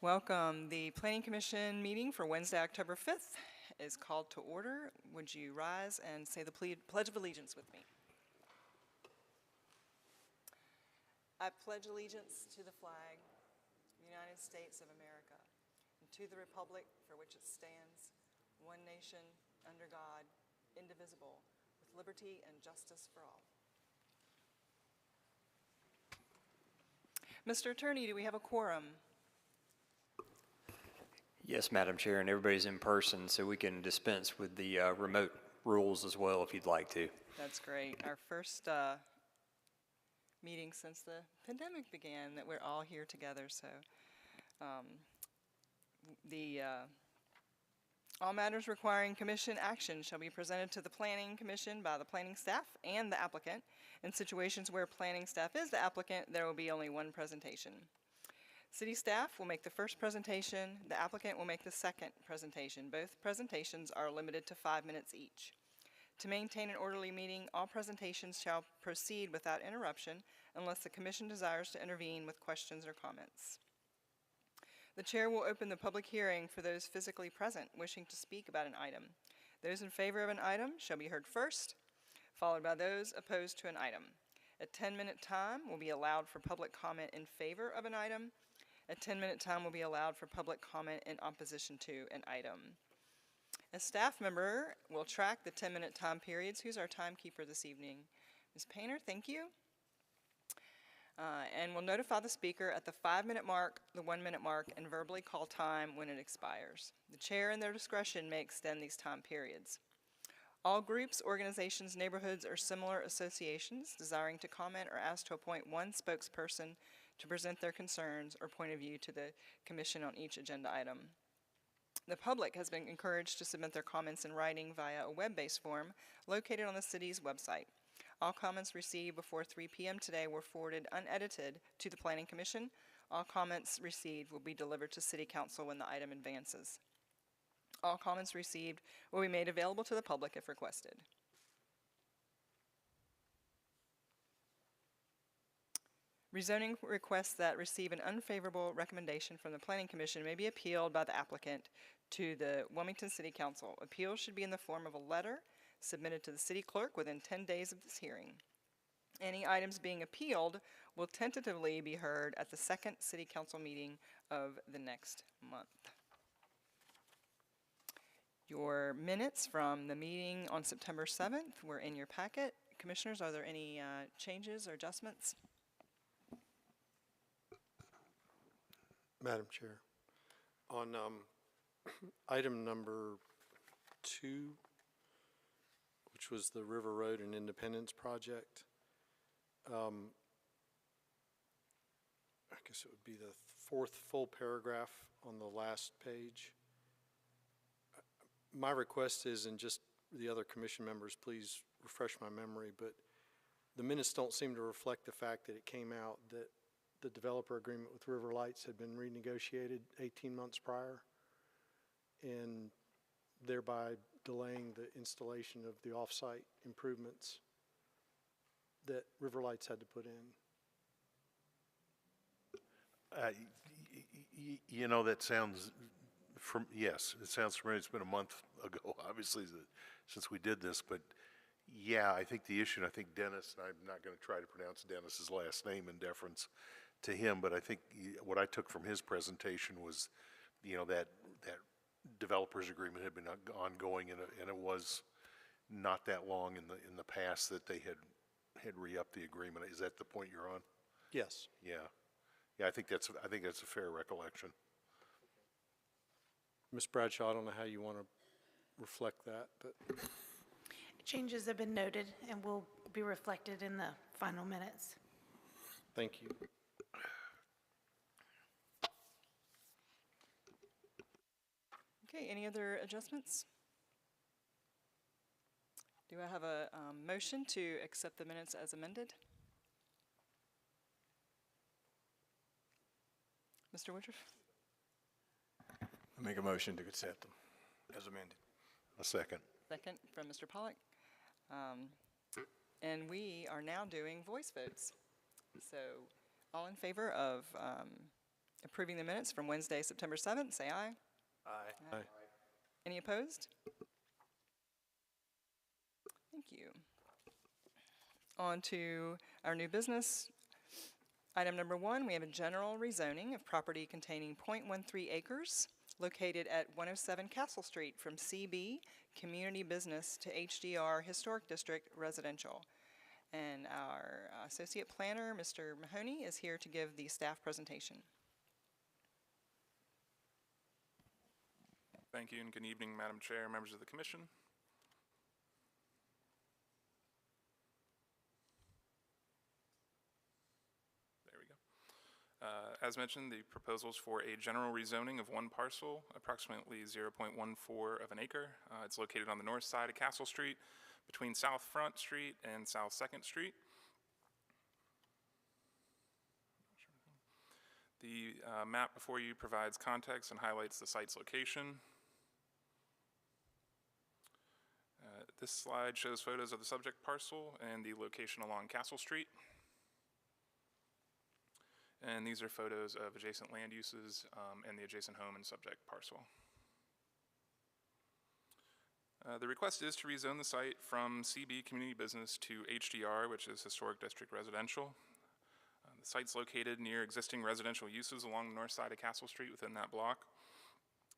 Welcome. The Planning Commission meeting for Wednesday, October 5th is called to order. Would you rise and say the Pledge of Allegiance with me? I pledge allegiance to the flag of the United States of America and to the republic for which it stands, one nation, under God, indivisible, with liberty and justice for all. Mr. Attorney, do we have a quorum? Yes, Madam Chair, and everybody's in person, so we can dispense with the remote rules as well if you'd like to. That's great. Our first meeting since the pandemic began that we're all here together. So all matters requiring commission action shall be presented to the Planning Commission by the planning staff and the applicant. In situations where planning staff is the applicant, there will be only one presentation. City staff will make the first presentation. The applicant will make the second presentation. Both presentations are limited to 5 minutes each. To maintain an orderly meeting, all presentations shall proceed without interruption unless the commission desires to intervene with questions or comments. The chair will open the public hearing for those physically present wishing to speak about an item. Those in favor of an item shall be heard first, followed by those opposed to an item. A 10-minute time will be allowed for public comment in favor of an item. A 10-minute time will be allowed for public comment in opposition to an item. A staff member will track the 10-minute time periods. Who's our timekeeper this evening? Ms. Painter, thank you. And will notify the speaker at the 5-minute mark, the 1-minute mark, and verbally call time when it expires. The chair, in their discretion, may extend these time periods. All groups, organizations, neighborhoods, or similar associations desiring to comment are asked to appoint one spokesperson to present their concerns or point of view to the commission on each agenda item. The public has been encouraged to submit their comments in writing via a web-based form located on the city's website. All comments received before 3 p.m. today were forwarded unedited to the Planning Commission. All comments received will be delivered to City Council when the item advances. All comments received will be made available to the public if requested. Rezoning requests that receive an unfavorable recommendation from the Planning Commission may be appealed by the applicant to the Wilmington City Council. Appeals should be in the form of a letter submitted to the city clerk within 10 days of this hearing. Any items being appealed will tentatively be heard at the second City Council meeting of the next month. Your minutes from the meeting on September 7th were in your packet. Commissioners, are there any changes or adjustments? Madam Chair, on item number 2, which was the River Road and Independence project, I guess it would be the 4th full paragraph on the last page. My request is, and just the other commission members, please refresh my memory, but the minutes don't seem to reflect the fact that it came out that the developer agreement with River Lights had been renegotiated 18 months prior, and thereby delaying the installation of the off-site improvements that River Lights had to put in. You know, that sounds, yes, it sounds familiar. It's been a month ago, obviously, since we did this, but yeah, I think the issue, and I think Dennis, and I'm not going to try to pronounce Dennis's last name in deference to him, but I think what I took from his presentation was, you know, that developers agreement had been ongoing, and it was not that long in the past that they had re-upped the agreement. Is that the point you're on? Yes. Yeah, I think that's a fair recollection. Ms. Bradshaw, I don't know how you want to reflect that, but Changes have been noted and will be reflected in the final minutes. thank you. Okay, any other adjustments? Do I have a motion to accept the minutes as amended? Mr. Woodruff? I make a motion to accept them as amended. A second. Second from Mr. Pollack. And we are now doing voice votes. So all in favor of Approving the minutes from Wednesday, September 7th, say aye. Aye. Any opposed? Thank you. On to our new business. Item number 1, we have a general rezoning of property containing .13 acres located at 107 Castle Street from CB Community Business to HDR Historic District Residential. And our associate planner, Mr. Mahoney, is here to give the staff presentation. Thank you, and good evening, Madam Chair, members of the commission. There we go. As mentioned, the proposals for a general rezoning of one parcel, approximately 0.14 of an acre. It's located on the north side of Castle Street, between South Front Street and South Second Street. The map before you provides context and highlights the site's location. This slide shows photos of the subject parcel and the location along Castle Street. And these are photos of adjacent land uses and the adjacent home and subject parcel. The request is to rezone the site from CB Community Business to HDR, which is Historic District Residential. The site's located near existing residential uses along the north side of Castle Street within that block.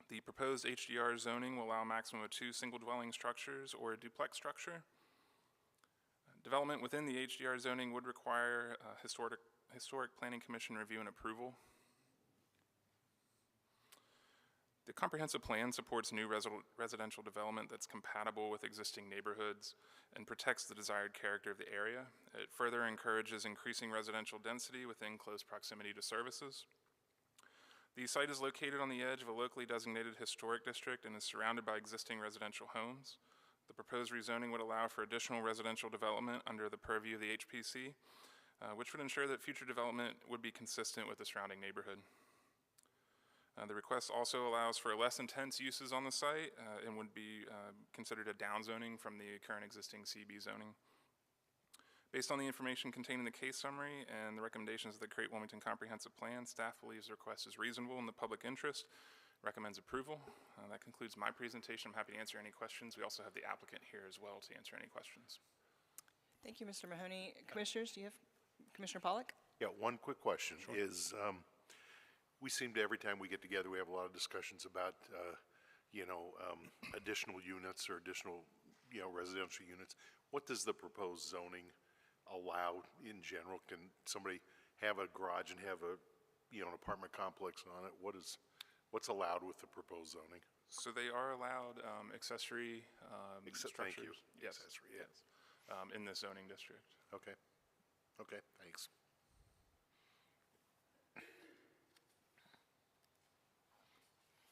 The proposed HDR zoning will allow a maximum of 2 single dwelling structures or a duplex structure. Development within the HDR zoning would require Historic Planning Commission review and approval. The comprehensive plan supports new residential development that's compatible with existing neighborhoods and protects the desired character of the area. It further encourages increasing residential density within close proximity to services. The site is located on the edge of a locally designated historic district and is surrounded by existing residential homes. The proposed rezoning would allow for additional residential development under the purview of the HPC, which would ensure that future development would be consistent with the surrounding neighborhood. The request also allows for less intense uses on the site and would be considered a downzoning from the current existing CB zoning. Based on the information contained in the case summary and the recommendations of the Great Wilmington Comprehensive Plan, staff believes the request is reasonable in the public interest, recommends approval. That concludes my presentation. I'm happy to answer any questions. We also have the applicant here as well to answer any questions. Thank you, Mr. Mahoney. Commissioners, do you have Commissioner Pollack? Yeah, one quick question is, we seem to, every time we get together, we have a lot of discussions about, additional units or additional, residential units. What does the proposed zoning allow in general? Can somebody have a garage and have a, an apartment complex on it? What's allowed with the proposed zoning? So they are allowed accessory structures. Thank you. Yes. Accessory, yeah. Yes. In the zoning district. Okay. Okay, thanks.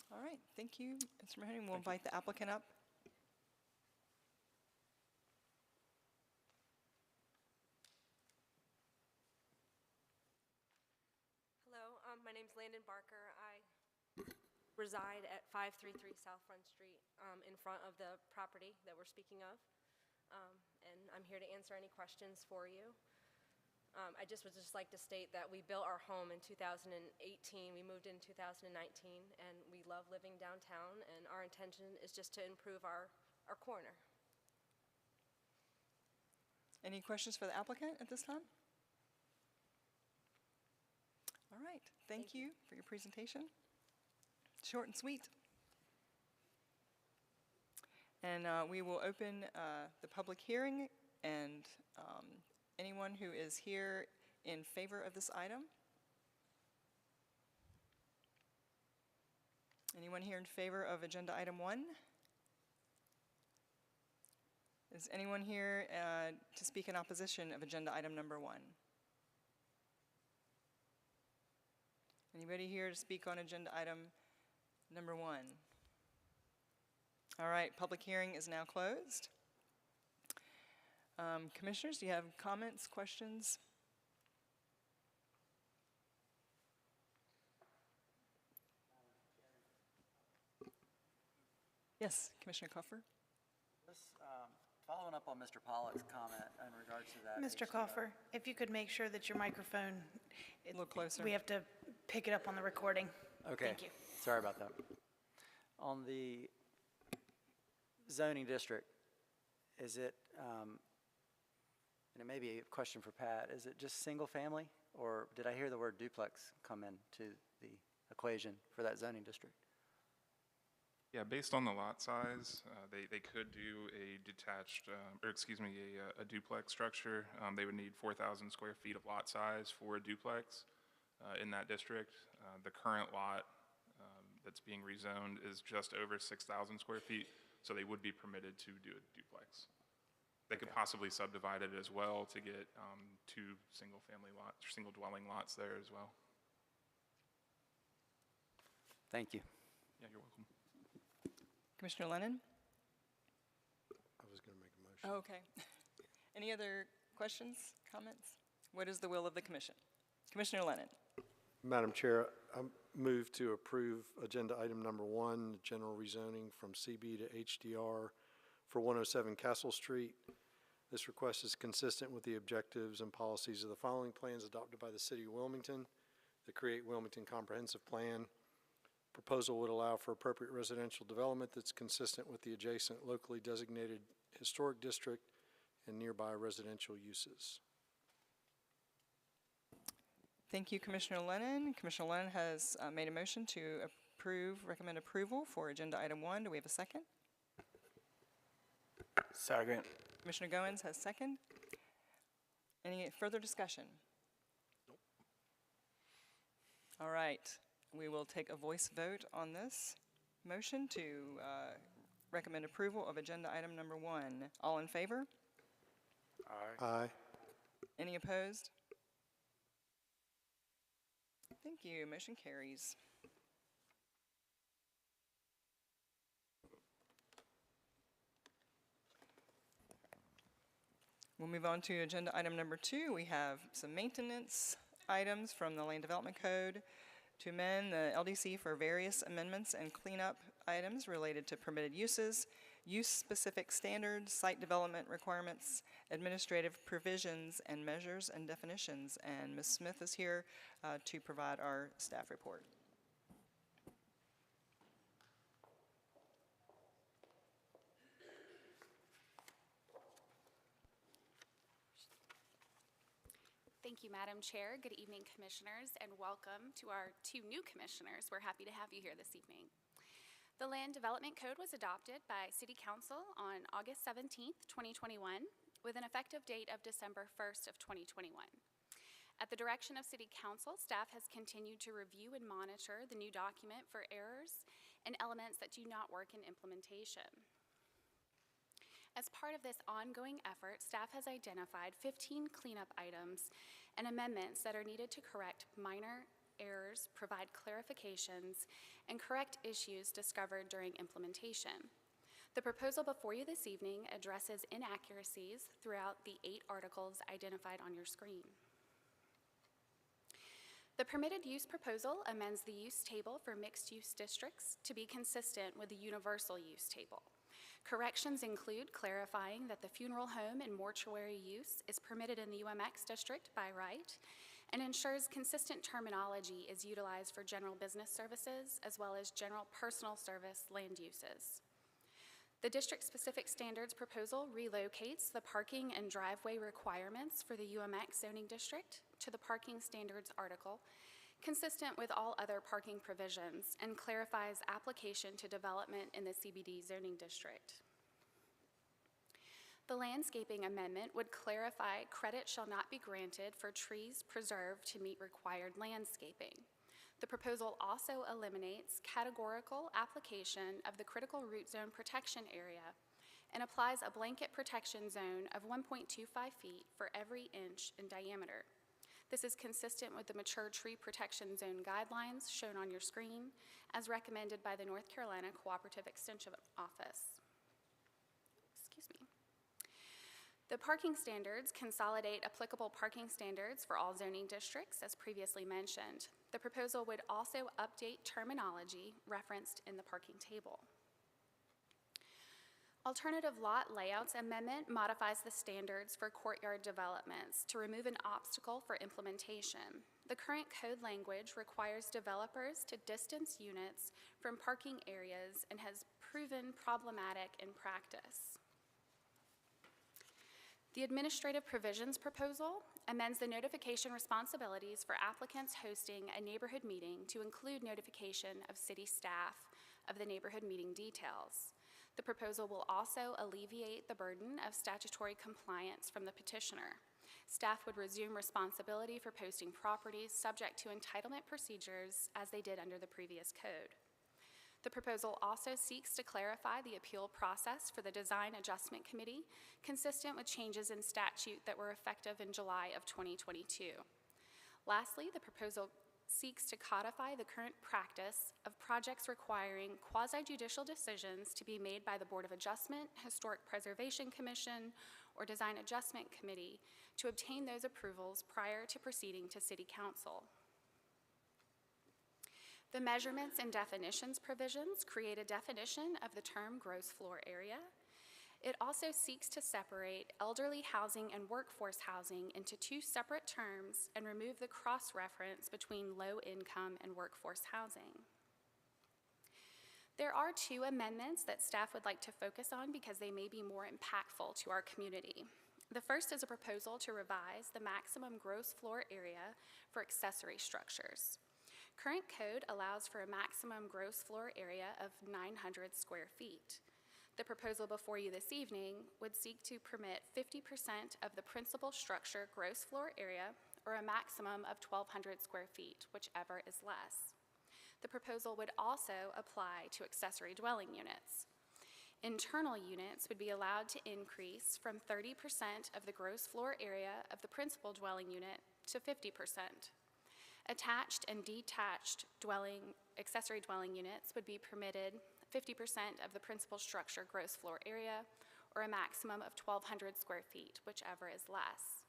All right, thank you, Mr. Mahoney. We'll invite the applicant up. Hello, my name's Landon Barker. I reside at 533 South Front Street in front of the property that we're speaking of. And I'm here to answer any questions for you. I would just like to state that we built our home in 2018. We moved in 2019, and we love living downtown, and our intention is just to improve our corner. Any questions for the applicant at this time? All right, thank you for your presentation. Short and sweet. And we will open the public hearing, and anyone who is here in favor of this item? Anyone here in favor of agenda item 1? Is anyone here to speak in opposition of agenda item number 1? Anybody here to speak on agenda item number 1? All right, public hearing is now closed. Commissioners, do you have comments, questions? Yes, Commissioner Cuffer. Following up on Mr. Pollack's comment in regards to that. Mr. HDR. Coffer, if you could make sure that your microphone. A little closer. We have to pick it up on the recording. Okay. Thank you. Sorry about that. On the zoning district, is it, and it may be a question for Pat, is it just single family? Or did I hear the word duplex come into the equation for that zoning district? Yeah, based on the lot size, they could do a detached, a duplex structure. They would need 4,000 square feet of lot size for a duplex in that district. The current lot that's being rezoned is just over 6,000 square feet, so they would be permitted to do a duplex. They could possibly subdivide it as well to get two single-family lots, or single-dwelling lots there as well. Thank you. Yeah, you're welcome. Commissioner Lennon? I was going to make a motion. Oh, okay. Any other questions, comments? What is the will of the commission? Commissioner Lennon? Madam Chair, I move to approve agenda item number 1, the general rezoning from CB to HDR for 107 Castle Street. This request is consistent with the objectives and policies of the following plans adopted by the City of Wilmington: the Create Wilmington Comprehensive Plan. Proposal would allow for appropriate residential development that's consistent with the adjacent locally designated historic district and nearby residential uses. Thank you, Commissioner Lennon. Commissioner Lennon has made a motion to recommend approval for agenda item 1. Do we have a second? Second. Commissioner Goins has second. Any further discussion? Nope. All right. We will take a voice vote on this motion to recommend approval of agenda item number 1. All in favor? Aye. Aye. Any opposed? Thank you. Motion carries. We'll move on to agenda item number 2. We have some maintenance items from the Land Development Code to amend the LDC for various amendments and cleanup items related to permitted uses, use-specific standards, site development requirements, administrative provisions, and measures and definitions. And Ms. Smith is here to provide our staff report. Thank you, Madam Chair. Good evening, Commissioners, and welcome to our 2 new Commissioners. We're happy to have you here this evening. The Land Development Code was adopted by City Council on August 17th, 2021, with an effective date of December 1st of 2021. At the direction of City Council, staff has continued to review and monitor the new document for errors and elements that do not work in implementation. As part of this ongoing effort, staff has identified 15 cleanup items and amendments that are needed to correct minor errors, provide clarifications, and correct issues discovered during implementation. The proposal before you this evening addresses inaccuracies throughout the 8 articles identified on your screen. The permitted use proposal amends the use table for mixed-use districts to be consistent with the universal use table. Corrections include clarifying that the funeral home and mortuary use is permitted in the UMX district by right, and ensures consistent terminology is utilized for general business services as well as general personal service land uses. The district-specific standards proposal relocates the parking and driveway requirements for the UMX zoning district to the parking standards article, consistent with all other parking provisions, and clarifies application to development in the CBD zoning district. The landscaping amendment would clarify credit shall not be granted for trees preserved to meet required landscaping. The proposal also eliminates categorical application of the critical root zone protection area and applies a blanket protection zone of 1.25 feet for every inch in diameter. This is consistent with the Mature Tree Protection Zone guidelines shown on your screen, as recommended by the North Carolina Cooperative Extension Office. Excuse me. The parking standards consolidate applicable parking standards for all zoning districts, as previously mentioned. The proposal would also update terminology referenced in the parking table. Alternative lot layouts amendment modifies the standards for courtyard developments to remove an obstacle for implementation. The current code language requires developers to distance units from parking areas and has proven problematic in practice. The administrative provisions proposal amends the notification responsibilities for applicants hosting a neighborhood meeting to include notification of city staff of the neighborhood meeting details. The proposal will also alleviate the burden of statutory compliance from the petitioner. Staff would resume responsibility for posting properties subject to entitlement procedures as they did under the previous code. The proposal also seeks to clarify the appeal process for the Design Adjustment Committee, consistent with changes in statute that were effective in July of 2022. Lastly, the proposal seeks to codify the current practice of projects requiring quasi-judicial decisions to be made by the Board of Adjustment, Historic Preservation Commission, or Design Adjustment Committee to obtain those approvals prior to proceeding to City Council. The measurements and definitions provisions create a definition of the term gross floor area. It also seeks to separate elderly housing and workforce housing into two separate terms and remove the cross-reference between low-income and workforce housing. There are two amendments that staff would like to focus on because they may be more impactful to our community. The first is a proposal to revise the maximum gross floor area for accessory structures. Current code allows for a maximum gross floor area of 900 square feet. The proposal before you this evening would seek to permit 50% of the principal structure gross floor area, or a maximum of 1,200 square feet, whichever is less. The proposal would also apply to accessory dwelling units. Internal units would be allowed to increase from 30% of the gross floor area of the principal dwelling unit to 50%. Attached and detached accessory dwelling units would be permitted 50% of the principal structure gross floor area, or a maximum of 1,200 square feet, whichever is less.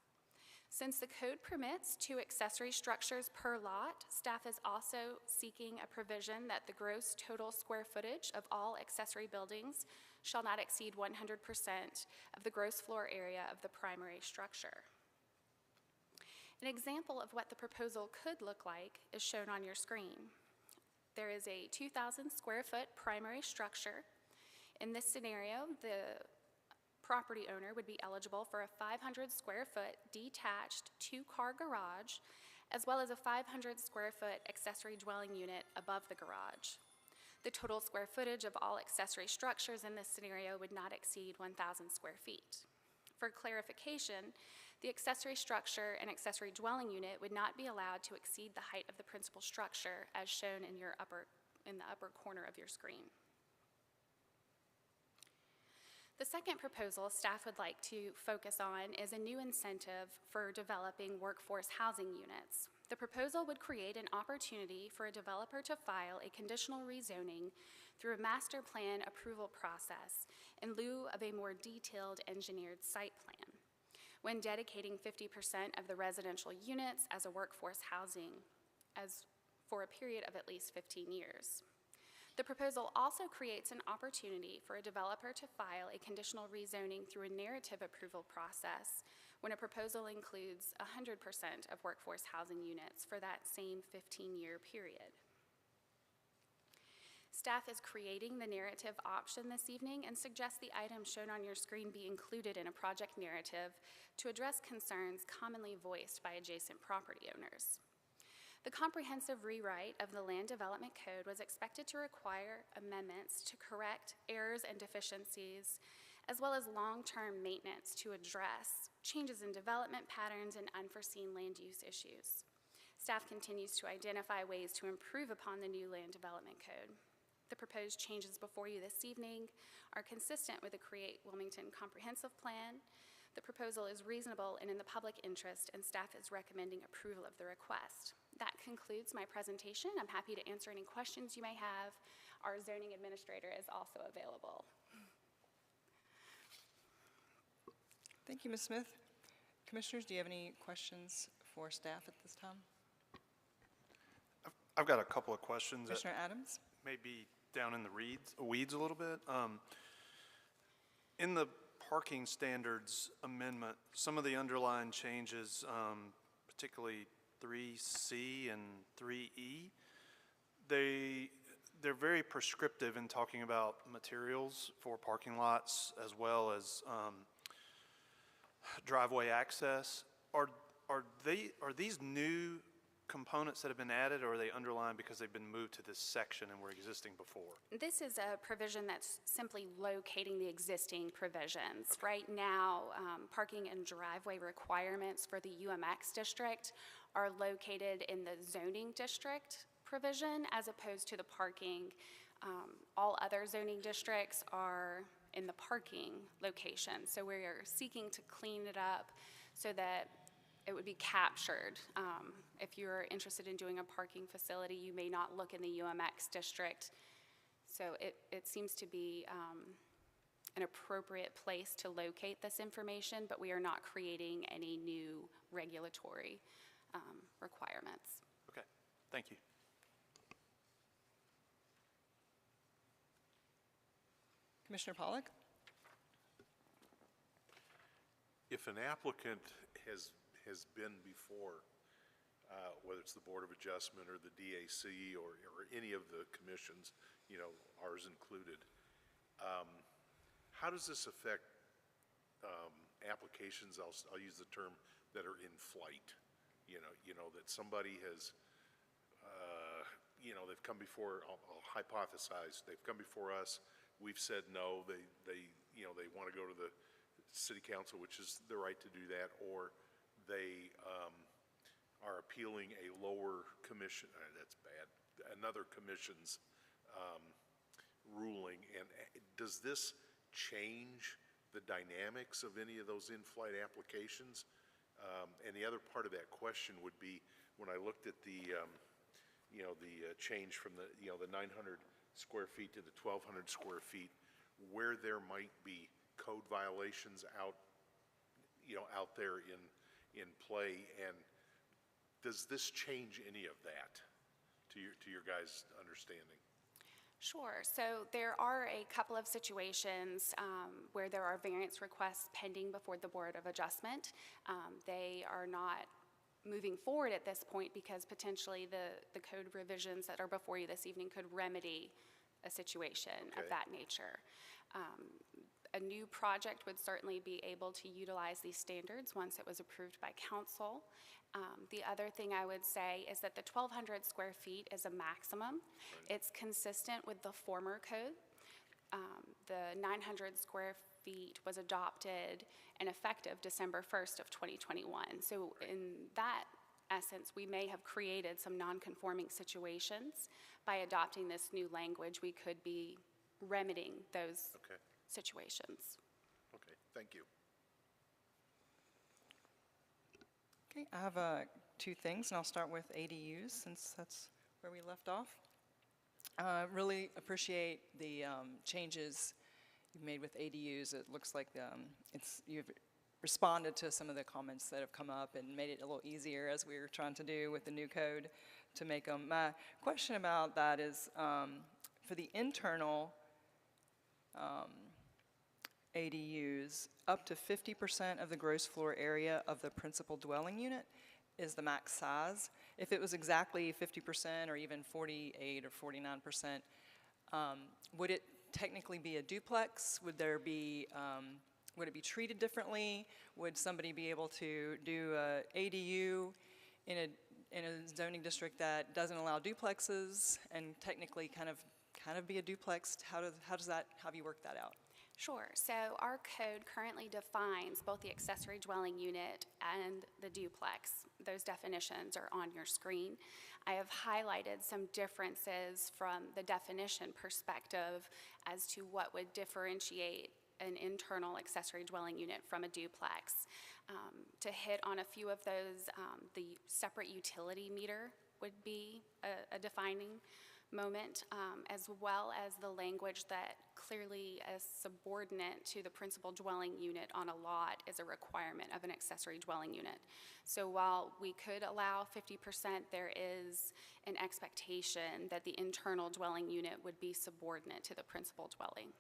Since the code permits 2 accessory structures per lot, staff is also seeking a provision that the gross total square footage of all accessory buildings shall not exceed 100% of the gross floor area of the primary structure. An example of what the proposal could look like is shown on your screen. There is a 2,000 square foot primary structure. In this scenario, the property owner would be eligible for a 500 square foot detached 2-car garage, as well as a 500 square foot accessory dwelling unit above the garage. The total square footage of all accessory structures in this scenario would not exceed 1,000 square feet. For clarification, the accessory structure and accessory dwelling unit would not be allowed to exceed the height of the principal structure as shown in the upper corner of your screen. The second proposal staff would like to focus on is a new incentive for developing workforce housing units. The proposal would create an opportunity for a developer to file a conditional rezoning through a master plan approval process in lieu of a more detailed engineered site plan, when dedicating 50% of the residential units as a workforce housing for a period of at least 15 years. The proposal also creates an opportunity for a developer to file a conditional rezoning through a narrative approval process when a proposal includes 100% of workforce housing units for that same 15-year period. Staff is creating the narrative option this evening and suggests the items shown on your screen be included in a project narrative to address concerns commonly voiced by adjacent property owners. The comprehensive rewrite of the Land Development Code was expected to require amendments to correct errors and deficiencies, as well as long-term maintenance to address changes in development patterns and unforeseen land use issues. Staff continues to identify ways to improve upon the new Land Development Code. The proposed changes before you this evening are consistent with the Create Wilmington Comprehensive Plan. The proposal is reasonable and in the public interest, and staff is recommending approval of the request. That concludes my presentation. I'm happy to answer any questions you may have. Our zoning administrator is also available. Thank you, Ms. Smith. Commissioners, do you have any questions for staff at this time? I've got a couple of questions that Commissioner Adams? may be down in the weeds a little bit. In the parking standards amendment, some of the underlying changes, particularly 3C and 3E, they're very prescriptive in talking about materials for parking lots as well as driveway access. Are these new components that have been added, or are they underlined because they've been moved to this section and were existing before? This is a provision that's simply locating the existing provisions. Right now, parking and driveway requirements for the UMX district are located in the zoning district provision as opposed to the parking. All other zoning districts are in the parking location. So we're seeking to clean it up so that it would be captured. If you're interested in doing a parking facility, you may not look in the UMX district. So it seems to be an appropriate place to locate this information, but we are not creating any new regulatory requirements. Okay, thank you. Commissioner Pollack? If an applicant has been before, whether it's the Board of Adjustment or the DAC or any of the commissions, you know, ours included, how does this affect applications, I'll use the term, that are in flight? You know, that somebody has, you know, they've come before, I'll hypothesize, they've come before us, we've said no, you know, they want to go to the city council, which is their right to do that, or they are appealing a lower commission, that's bad, another commission's ruling. And does this change the dynamics of any of those in-flight applications? And the other part of that question would be, when I looked at the, you know, the change from the, you know, the 900 square feet to the 1,200 square feet, where there might be code violations out, you know, out there in play, and does this change any of that to your guys' understanding? Sure. So there are a couple of situations where there are variance requests pending before the Board of Adjustment. They are not moving forward at this point because potentially the code revisions that are before you this evening could remedy a situation of that nature. A new project would certainly be able to utilize these standards once it was approved by council. The other thing I would say is that the 1,200 square feet is a maximum. It's consistent with the former code. The 900 square feet was adopted and effective December 1st of 2021. So in that essence, we may have created some non-conforming situations. By adopting this new language, we could be remedying those situations. Okay, thank you. Okay, I have two things, and I'll start with ADUs since that's where we left off. Really appreciate the changes you've made with ADUs. It looks like you've responded to some of the comments that have come up and made it a little easier, as we were trying to do with the new code, to make them. My question about that is for the internal ADUs, up to 50% of the gross floor area of the principal dwelling unit is the max size. If it was exactly 50% or even 48 or 49%, would it technically be a duplex? Would there be, would it be treated differently? Would somebody be able to do a ADU in a zoning district that doesn't allow duplexes and technically kind of be a duplex? How have you worked that out? Sure. So our code currently defines both the accessory dwelling unit and the duplex. Those definitions are on your screen. I have highlighted some differences from the definition perspective as to what would differentiate an internal accessory dwelling unit from a duplex. To hit on a few of those, the separate utility meter would be a defining moment, as well as the language that clearly is subordinate to the principal dwelling unit on a lot is a requirement of an accessory dwelling unit. So while we could allow 50%, there is an expectation that the internal dwelling unit would be subordinate to the principal dwelling.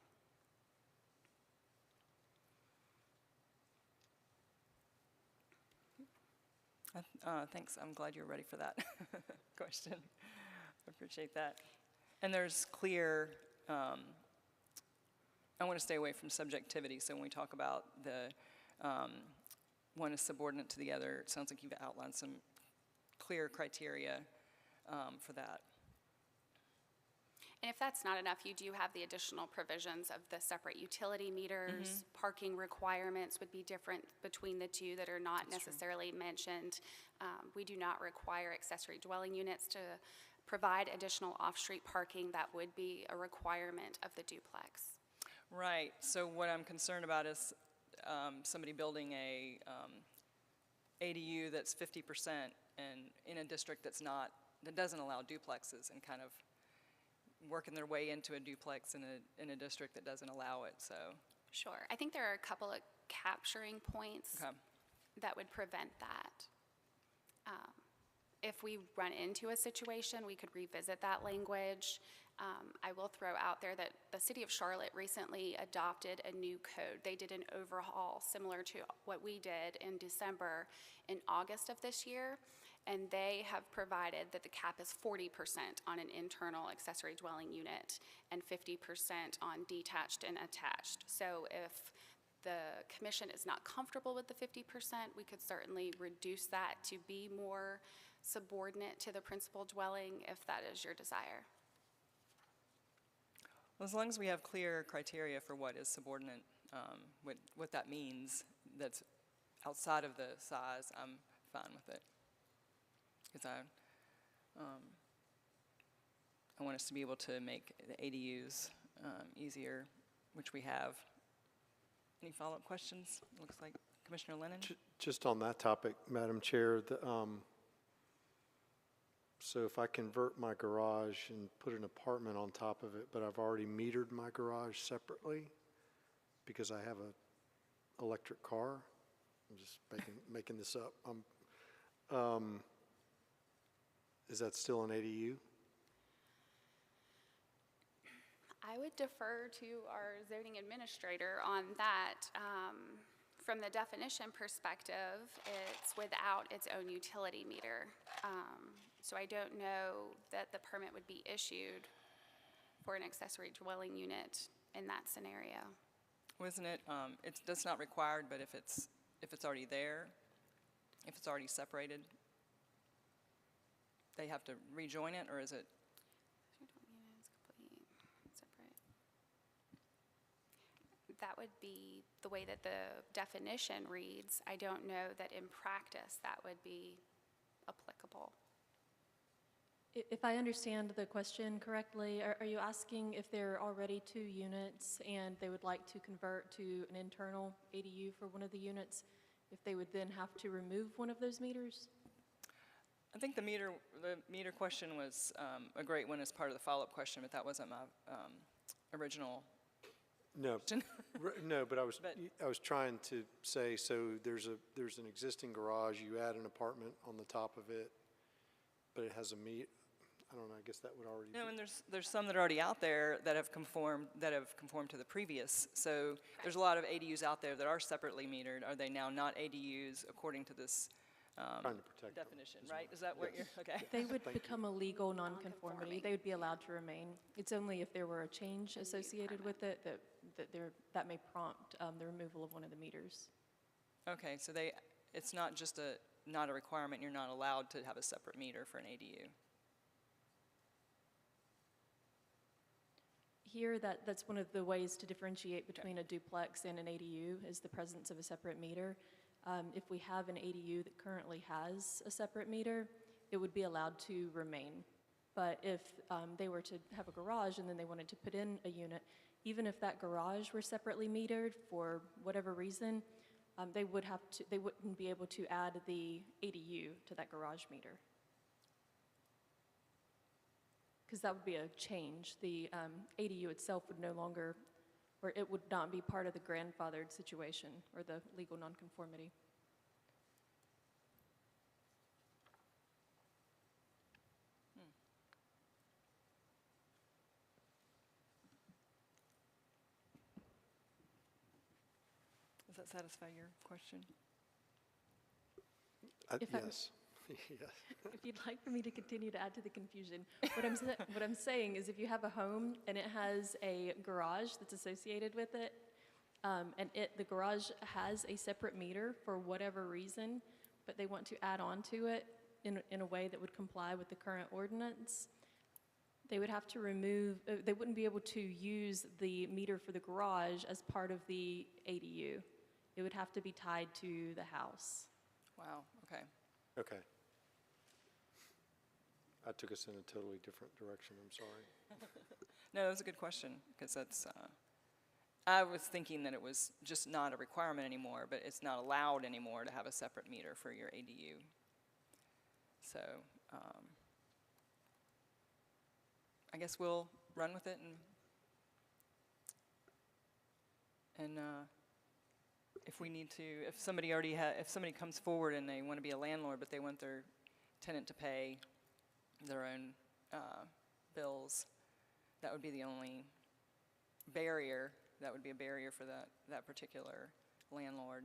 Thanks, I'm glad you're ready for that question. I appreciate that. And there's clear, I want to stay away from subjectivity, so when we talk about the, one is subordinate to the other, it sounds like you've outlined some clear criteria for that. And if that's not enough, you do have the additional provisions of the separate utility meters. Parking requirements would be different between the two that are not necessarily mentioned. We do not require accessory dwelling units to provide additional off-street parking. That would be a requirement of the duplex. Right, so what I'm concerned about is somebody building a ADU that's 50% and in a district that's not, that doesn't allow duplexes, and kind of working their way into a duplex in a district that doesn't allow it, so. Sure. I think there are a couple of capturing points Okay. that would prevent that. If we run into a situation, we could revisit that language. I will throw out there that the City of Charlotte recently adopted a new code. They did an overhaul similar to what we did in December in August of this year, and they have provided that the cap is 40% on an internal accessory dwelling unit and 50% on detached and attached. So if the commission is not comfortable with the 50%, we could certainly reduce that to be more subordinate to the principal dwelling if that is your desire. Well, as long as we have clear criteria for what is subordinate, what that means, that's outside of the size, I'm fine with it. Because I want us to be able to make the ADUs easier, which we have. Any follow-up questions? Looks like Commissioner Lennon? Just on that topic, Madam Chair, so if I convert my garage and put an apartment on top of it, but I've already metered my garage separately because I have an electric car, I'm just making this up. Is that still an ADU? I would defer to our zoning administrator on that. From the definition perspective, it's without its own utility meter. So I don't know that the permit would be issued for an accessory dwelling unit in that scenario. Wasn't it, that's not required, but if it's already there, if it's already separated, they have to rejoin it, or is it? That would be the way that the definition reads. I don't know that in practice that would be applicable. If I understand the question correctly, are you asking if there are already 2 units and they would like to convert to an internal ADU for one of the units, if they would then have to remove one of those meters? I think the meter question was a great one as part of the follow-up question, but that wasn't my original. No, no, but I was trying to say, so there's an existing garage, you add an apartment on the top of it, but it has I don't know, I guess that would already be. No, and there's some that are already out there that have conformed to the previous. So there's a lot of ADUs out there that are separately metered. Are they now not ADUs according to this Trying to protect them. definition, right? Is that what you're, okay. They would become a legal nonconformity. They would be allowed to remain. It's only if there were a change associated with it that may prompt the removal of one of the meters. Okay, so it's not just not a requirement, you're not allowed to have a separate meter for an ADU. Here, that's one of the ways to differentiate between a duplex and an ADU is the presence of a separate meter. If we have an ADU that currently has a separate meter, it would be allowed to remain. But if they were to have a garage and then they wanted to put in a unit, even if that garage were separately metered for whatever reason, they wouldn't be able to add the ADU to that garage meter. Because that would be a change. The ADU itself would no longer, or it would not be part of the grandfathered situation or the legal nonconformity. Does that satisfy your question? If I- Yes. Yes. If you'd like for me to continue to add to the confusion, what I'm saying is if you have a home and it has a garage that's associated with it, and the garage has a separate meter for whatever reason, but they want to add on to it in a way that would comply with the current ordinance, they would have to remove, they wouldn't be able to use the meter for the garage as part of the ADU. It would have to be tied to the house. Wow, okay. Okay. I took us in a totally different direction, I'm sorry. No, that was a good question, because that's, I was thinking that it was just not a requirement anymore, but it's not allowed anymore to have a separate meter for your ADU. So, I guess we'll run with it and if we need to, if somebody already if somebody comes forward and they want to be a landlord, but they want their tenant to pay their own bills, that would be the only barrier. That would be a barrier for that particular landlord.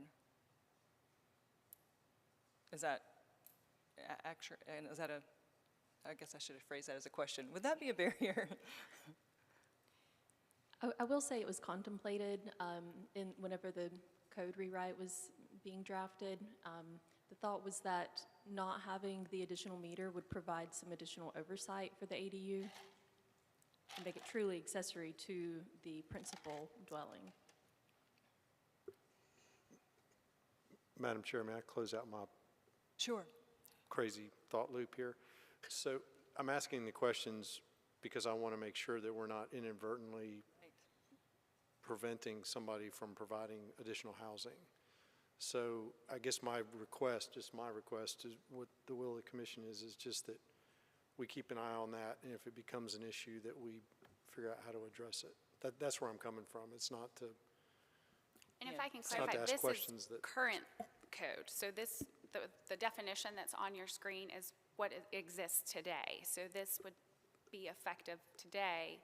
Is that actually, and is that I guess I should have phrased that as a question. Would that be a barrier? I will say it was contemplated whenever the code rewrite was being drafted. The thought was that not having the additional meter would provide some additional oversight for the ADU and make it truly accessory to the principal dwelling. Madam Chair, may I close out my Sure. crazy thought loop here? So I'm asking the questions because I want to make sure that we're not inadvertently preventing somebody from providing additional housing. So I guess my request, just my request, is what the will of the commission is just that we keep an eye on that, and if it becomes an issue, that we figure out how to address it. That's where I'm coming from. It's not to, And if I can It's not to clarify, ask this questions is that- current code. So this, the definition that's on your screen is what exists today. So this would be effective today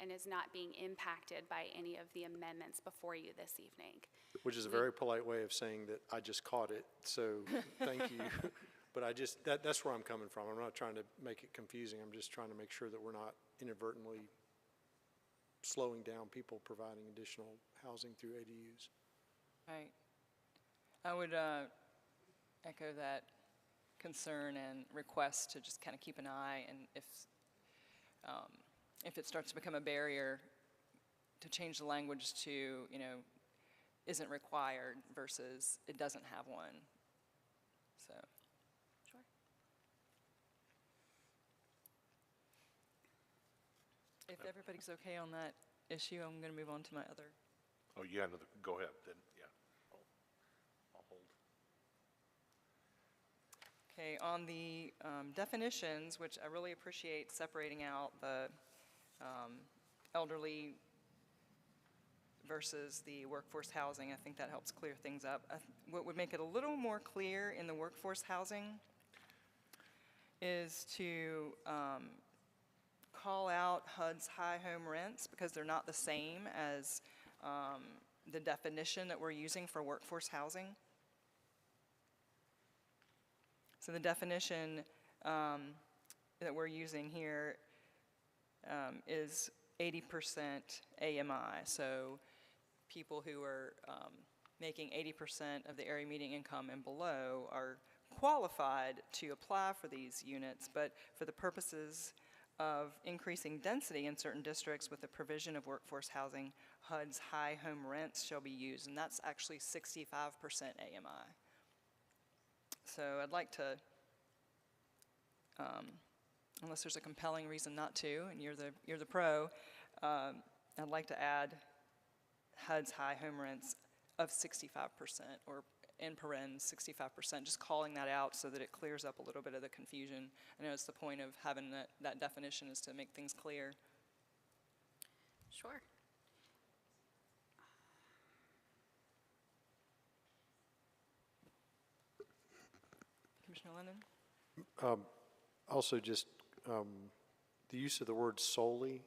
and is not being impacted by any of the amendments before you this evening. which is a very polite way of saying that I just caught it, so thank you. But that's where I'm coming from. I'm not trying to make it confusing. I'm just trying to make sure that we're not inadvertently slowing down people providing additional housing through ADUs. Right. I would echo that concern and request to just kind of keep an eye, and if it starts to become a barrier, to change the language to, you know, isn't required versus it doesn't have one. So. Sure. If everybody's okay on that issue, I'm going to move on to my other. Oh, yeah, no, go ahead, then, yeah. I'll hold. Okay, on the definitions, which I really appreciate separating out the elderly versus the workforce housing. I think that helps clear things up. What would make it a little more clear in the workforce housing is to call out HUD's high home rents, because they're not the same as the definition that we're using for workforce housing. So the definition that we're using here is 80% AMI. So people who are making 80% of the area median income and below are qualified to apply for these units, but for the purposes of increasing density in certain districts with the provision of workforce housing, HUD's high home rents shall be used, and that's actually 65% AMI. So I'd like to, unless there's a compelling reason not to, and you're the pro, I'd like to add HUD's high home rents of 65%, or in parens 65%, just calling that out so that it clears up a little bit of the confusion. I know it's the point of having that definition, is to make things clear. Sure. Commissioner Lennon? Also, just the use of the word solely,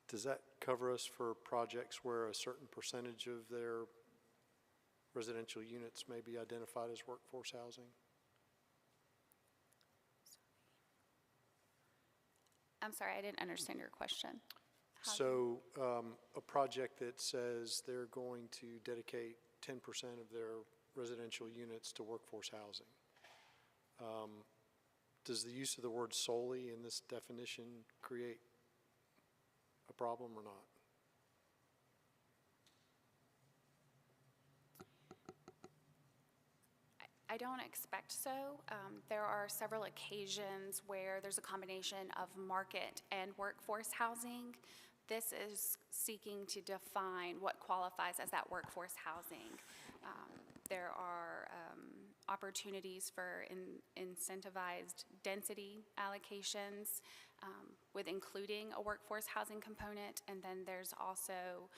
does that cover us for projects where a certain percentage of their residential units may be identified as workforce housing. I'm sorry, I didn't understand your question. So a project that says they're going to dedicate 10% of their residential units to workforce housing. Does the use of the word solely in this definition create a problem or not? I don't expect so. There are several occasions where there's a combination of market and workforce housing. This is seeking to define what qualifies as that workforce housing. There are opportunities for incentivized density allocations with including a workforce housing component, and then there's also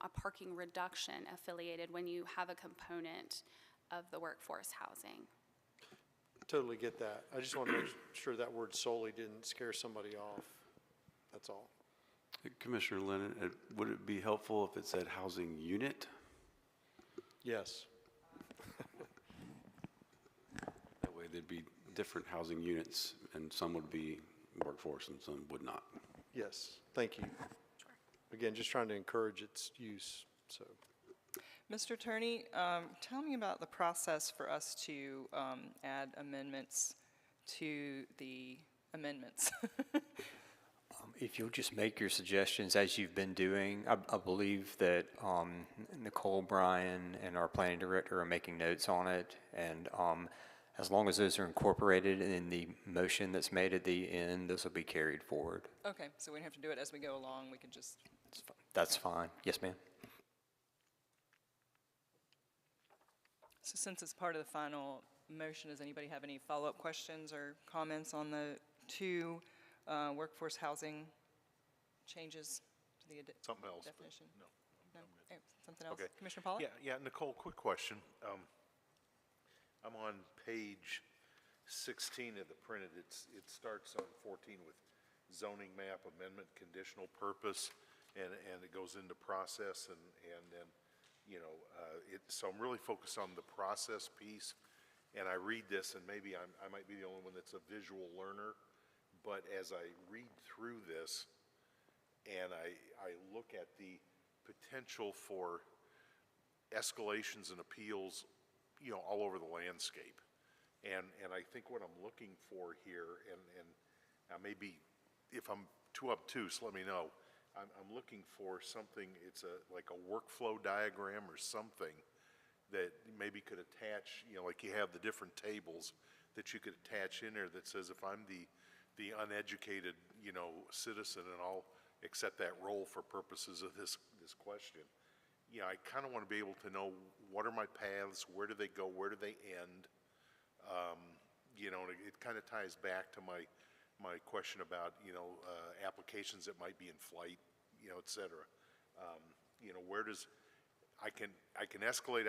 a parking reduction affiliated when you have a component of the workforce housing. Totally get that. I just want to make sure that word solely didn't scare somebody off. That's all. Commissioner Lennon, would it be helpful if it said housing unit? Yes. That way there'd be different housing units, and some would be workforce and some would not. Yes, thank you. Again, just trying to encourage its use, so. Mr. Attorney, tell me about the process for us to add amendments to the amendments. If you'll just make your suggestions as you've been doing, I believe that Nicole Bryan and our planning director are making notes on it, and as long as those are incorporated in the motion that's made at the end, those will be carried forward. Okay, so we don't have to do it as we go along, we can just... That's fine. Yes, ma'am. So since it's part of the final motion, does anybody have any follow-up questions or comments on the two workforce housing changes to the Something else? definition? No. No? Okay, something else? Okay. Commissioner Pollak? Yeah, Nicole, quick question. I'm on page 16 of the printed. It starts on 14 with zoning map amendment, conditional purpose, and it goes into process, and then, you know, so I'm really focused on the process piece, and I read this, and maybe I might be the only one that's a visual learner, but as I read through this, and I look at the potential for escalations and appeals, you know, all over the landscape. And I think what I'm looking for here, and maybe if I'm too obtuse, let me know. I'm looking for something, it's like a workflow diagram or something that maybe could attach, you know, like you have the different tables that you could attach in there that says if I'm the uneducated, you know, citizen, and I'll accept that role for purposes of this question. You know, I kind of want to be able to know what are my paths, where do they go, where do they end? You know, and it kind of ties back to my question about, you know, applications that might be in flight, you know, et cetera. You know, where does, I can escalate,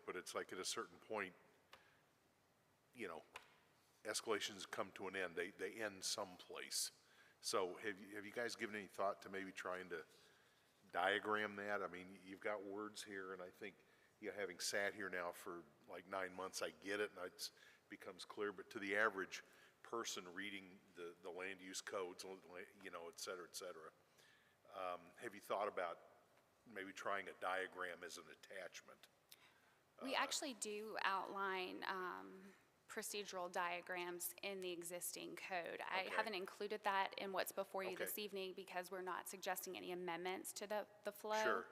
but it's like at a certain point, you know, escalations come to an end. They end someplace. So have you guys given any thought to maybe trying to diagram that? I mean, you've got words here, and I think, you know, having sat here now for like 9 months, I get it, and it becomes clear, but to the average person reading the land use codes, you know, et cetera, have you thought about maybe trying a diagram as an attachment? We actually do outline procedural diagrams in the existing code. I Okay. haven't included that in what's before you Okay. this evening because we're not suggesting any amendments to the flow. Sure.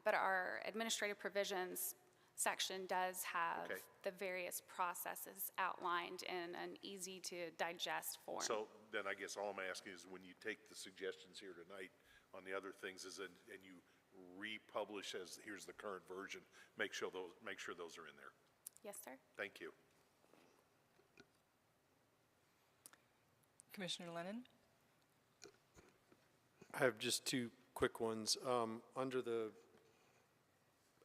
But our administrative provisions section does have Okay. the various processes outlined in an easy-to-digest form. So then I guess all I'm asking is when you take the suggestions here tonight on the other things and you republish as here's the current version, make sure those are in there. Yes, sir. Thank you. Commissioner Lennon? I have just two quick ones. Under the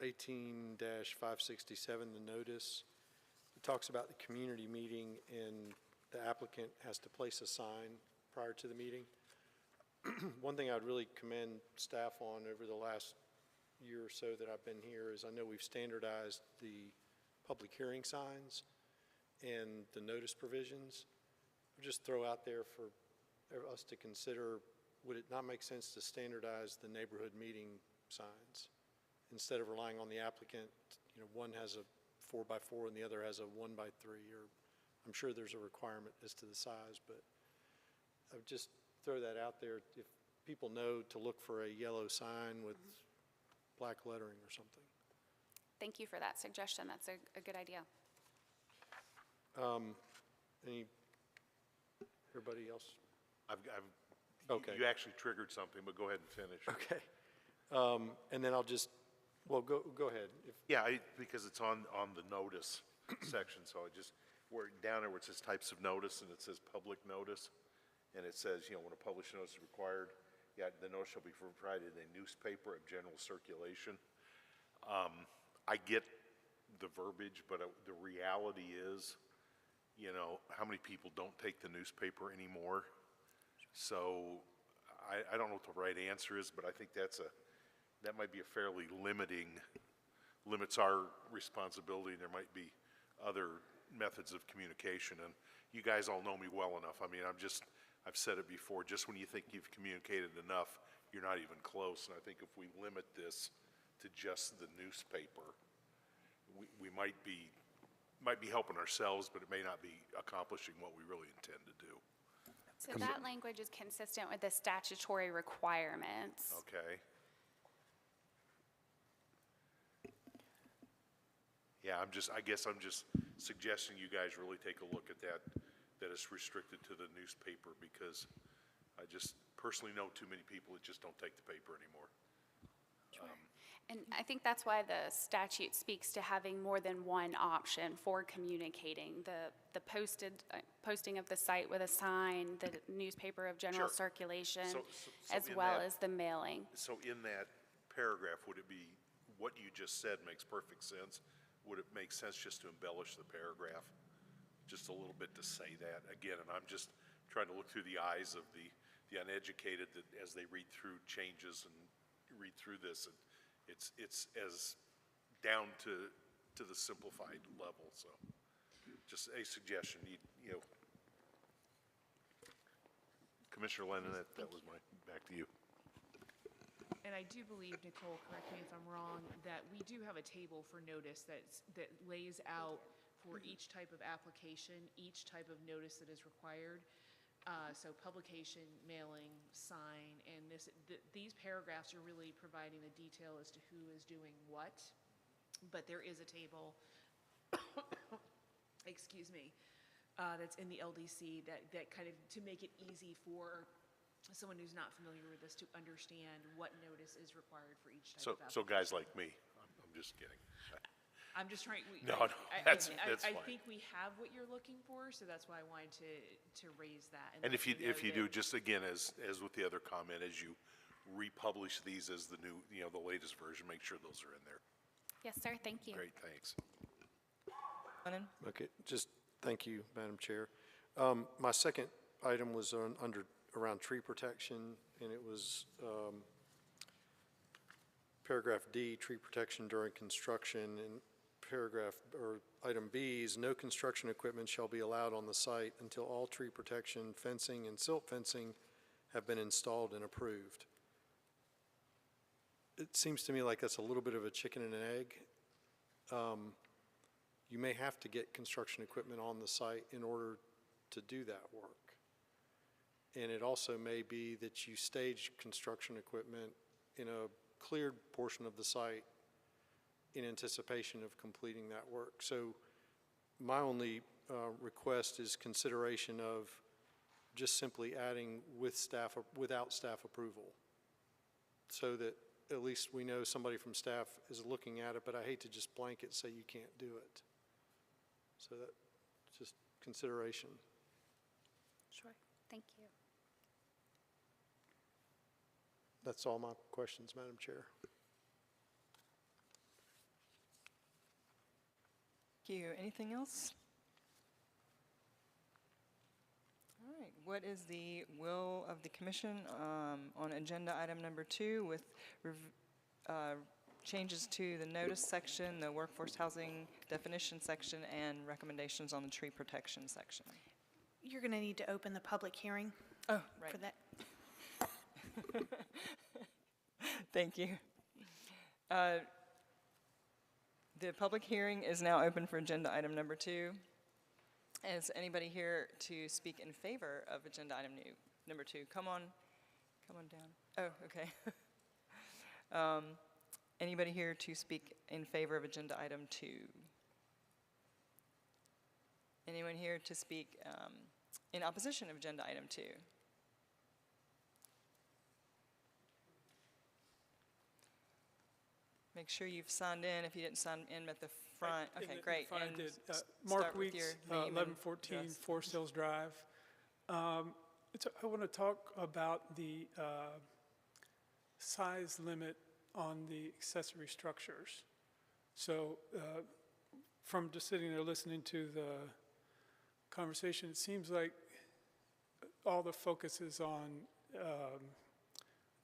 18-567, the notice, it talks about the community meeting, and the applicant has to place a sign prior to the meeting. One thing I'd really commend staff on over the last year or so that I've been here is I know we've standardized the public hearing signs and the notice provisions. I'll just throw out there for us to consider, would it not make sense to standardize the neighborhood meeting signs? Instead of relying on the applicant, you know, one has a 4x4 and the other has a 1x3, or I'm sure there's a requirement as to the size, but I would just throw that out there. If people know to look for a yellow sign with black lettering or something. Thank you for that suggestion. That's a good idea. Everybody else? Okay. You actually triggered something, but go ahead and finish. Okay. And then I'll just, well, go ahead. Yeah, because it's on the notice section, so I just, we're down there where it says types of notice, and it says public notice, and it says, you know, when a published notice is required, yeah, the notice shall be provided in a newspaper of general circulation. I get the verbiage, but the reality is, you know, how many people don't take the newspaper anymore? So I don't know what the right answer is, but I think that might be a fairly limits our responsibility, and there might be other methods of communication. And you guys all know me well enough. I mean, I've said it before, just when you think you've communicated enough, you're not even close. And I think if we limit this to just the newspaper, we might be helping ourselves, but it may not be accomplishing what we really intend to do. So that language is consistent with the statutory requirements. Okay. Yeah, I guess I'm just suggesting you guys really take a look at that it's restricted to the newspaper, because I just personally know too many people that just don't take the paper anymore. Sure. And I think that's why the statute speaks to having more than one option for communicating. The posting of the site with a sign, the newspaper of general Sure. circulation, So as in well that- as the mailing. So in that paragraph, would it be, what you just said makes perfect sense? Would it make sense just to embellish the paragraph? Just a little bit to say that again, and I'm just trying to look through the eyes of the uneducated that as they read through changes and read through this, and it's as down to the simplified level. So just a suggestion, you know. Commissioner Lennon, that was back to you. And I do believe, Nicole, correct me if I'm wrong, that we do have a table for notice that lays out for each type of application, each type of notice that is required. So publication, mailing, sign, and these paragraphs are really providing the detail as to who is doing what. But there is a table, excuse me, that's in the LDC that kind of, to make it easy for someone who's not familiar with this to understand what notice is required for each type of application. So guys like me, I'm just kidding. I'm just trying. That's I fine. think we have what you're looking for, so that's why I wanted to raise that. And if you know do, just again, as with the other comment, as you republish these as the new, you know, the latest version, make sure those are in there. Yes, sir. Thank you. Great, thanks. Lennon? Okay, just thank you, Madam Chair. My second item was around tree protection, and it was paragraph D, tree protection during construction, and item B is no construction equipment shall be allowed on the site until all tree protection, fencing, and silt fencing have been installed and approved. It seems to me like that's a little bit of a chicken and an egg. You may have to get construction equipment on the site in order to do that work. And it also may be that you stage construction equipment in a cleared portion of the site in anticipation of completing that work. So my only request is consideration of just simply adding without staff approval, so that at least we know somebody from staff is looking at it, but I hate to just blanket say you can't do it. So that's just consideration. Sure. Thank you. That's all my questions, Madam Chair. Thank you. Anything else? All right. What is the will of the commission on agenda item number 2 with changes to the notice section, the workforce housing definition section, and recommendations on the tree protection section. You're going to need to open the public hearing Oh, right. for that. Thank you. The public hearing is now open for agenda item number 2. Is anybody here to speak in favor of agenda item number 2? Come on down. Oh, okay. Anybody here to speak in favor of agenda item 2? Anyone here to speak in opposition of agenda item 2? Make sure you've signed in. If you didn't sign in at the front, okay, great. I And did. start Mark with Weeks, your name and 1114 address. Forest Hills Drive. I want to talk about the size limit on the accessory structures. So from just sitting there listening to the conversation, it seems like all the focus is on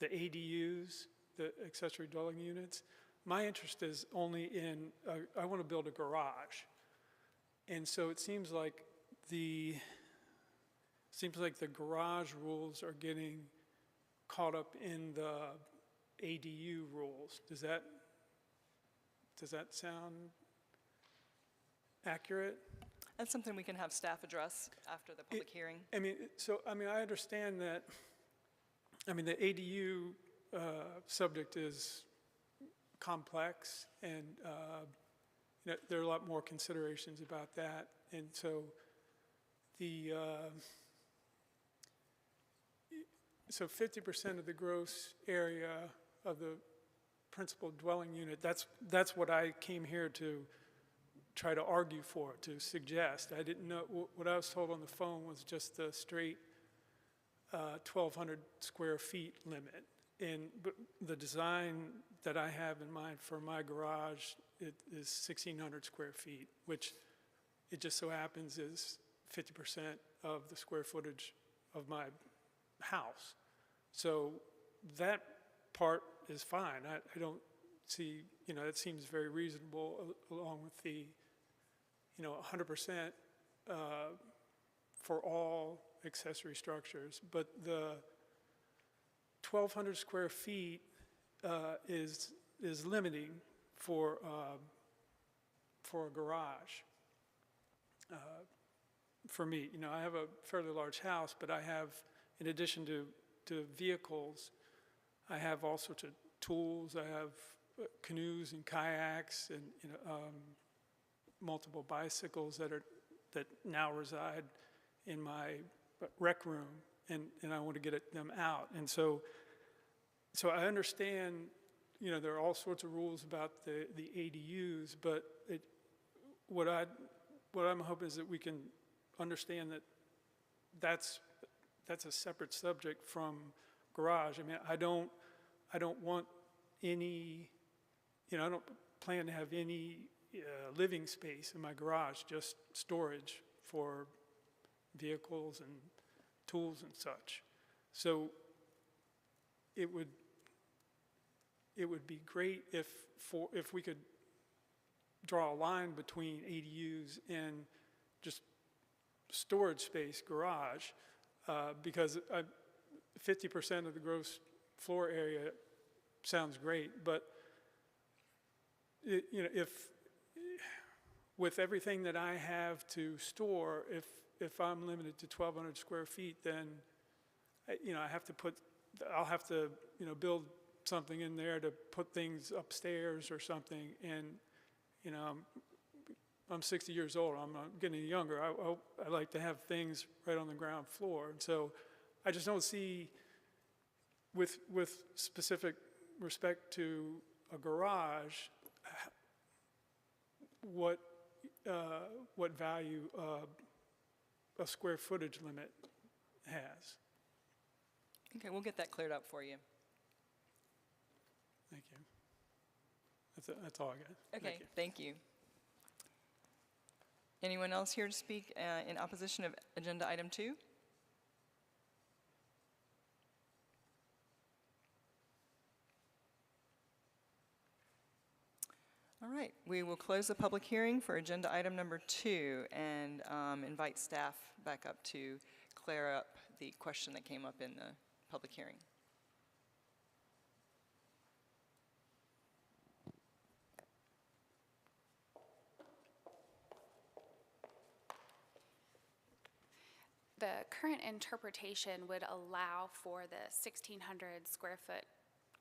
the ADUs, the accessory dwelling units. My interest is only in, I want to build a garage. And so it seems like the garage rules are getting caught up in the ADU rules. Does that sound accurate? That's something we can have staff address after the public hearing. I understand that, the ADU subject is complex, and there are a lot more considerations about that. And so so 50% of the gross area of the principal dwelling unit, that's what I came here to try to argue for, to suggest. I didn't know, what I was told on the phone was just the straight 1,200 square feet limit. But the design that I have in mind for my garage, it is 1,600 square feet, which it just so happens is 50% of the square footage of my house. So that part is fine. I don't see, it seems very reasonable along with the, 100% for all accessory structures. But the 1,200 square feet is limiting for a garage. For me, I have a fairly large house, but I have, in addition to vehicles, I have all sorts of tools. I have canoes and kayaks and multiple bicycles that now reside in my rec room, and I want to get them out. And so I understand, there are all sorts of rules about the ADUs, but what I'm hoping is that we can understand that that's a separate subject from garage. I don't want any, I don't plan to have any living space in my garage, just storage for vehicles and tools and such. So it would be great if we could draw a line between ADUs and just storage space, garage, because 50% of the gross floor area sounds great, but if with everything that I have to store, if I'm limited to 1,200 square feet, then I'll have to build something in there to put things upstairs or something. And I'm 60 years old. I'm not getting younger. I like to have things right on the ground floor. And so I just don't see, with specific respect to a garage, what value a square footage limit has. Okay, we'll get that cleared up for you. Thank you. That's all I got. Okay, thank you. Anyone else here to speak in opposition of agenda item 2? All right, we will close the public hearing for agenda item number 2 and invite staff back up to clear up the question that came up in the public hearing. The current interpretation would allow for the 1,600 square foot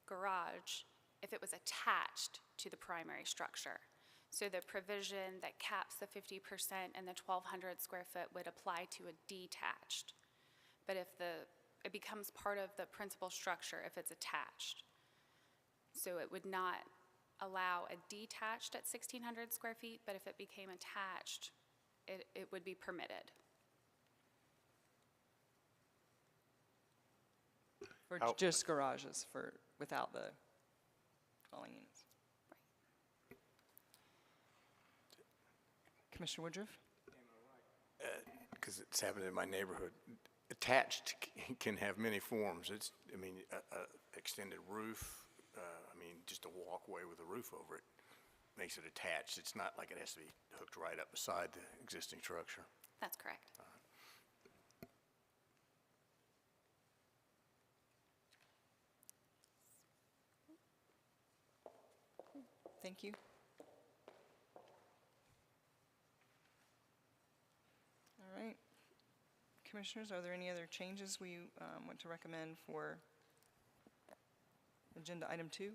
garage if it was attached to the primary structure. So the provision that caps the 50% and the 1,200 square foot would apply to a detached. But if it becomes part of the principal structure if it's attached. So it would not allow a detached at 1,600 square feet, but if it became attached, it would be permitted. For just garages without the dwelling units. Commissioner Woodruff? Because it's happened in my neighborhood. Attached can have many forms. Extended roof, just a walkway with a roof over it makes it attached. It's not like it has to be hooked right up beside the existing structure. That's correct. Thank you. All right. Commissioners, are there any other changes we want to recommend for agenda item 2?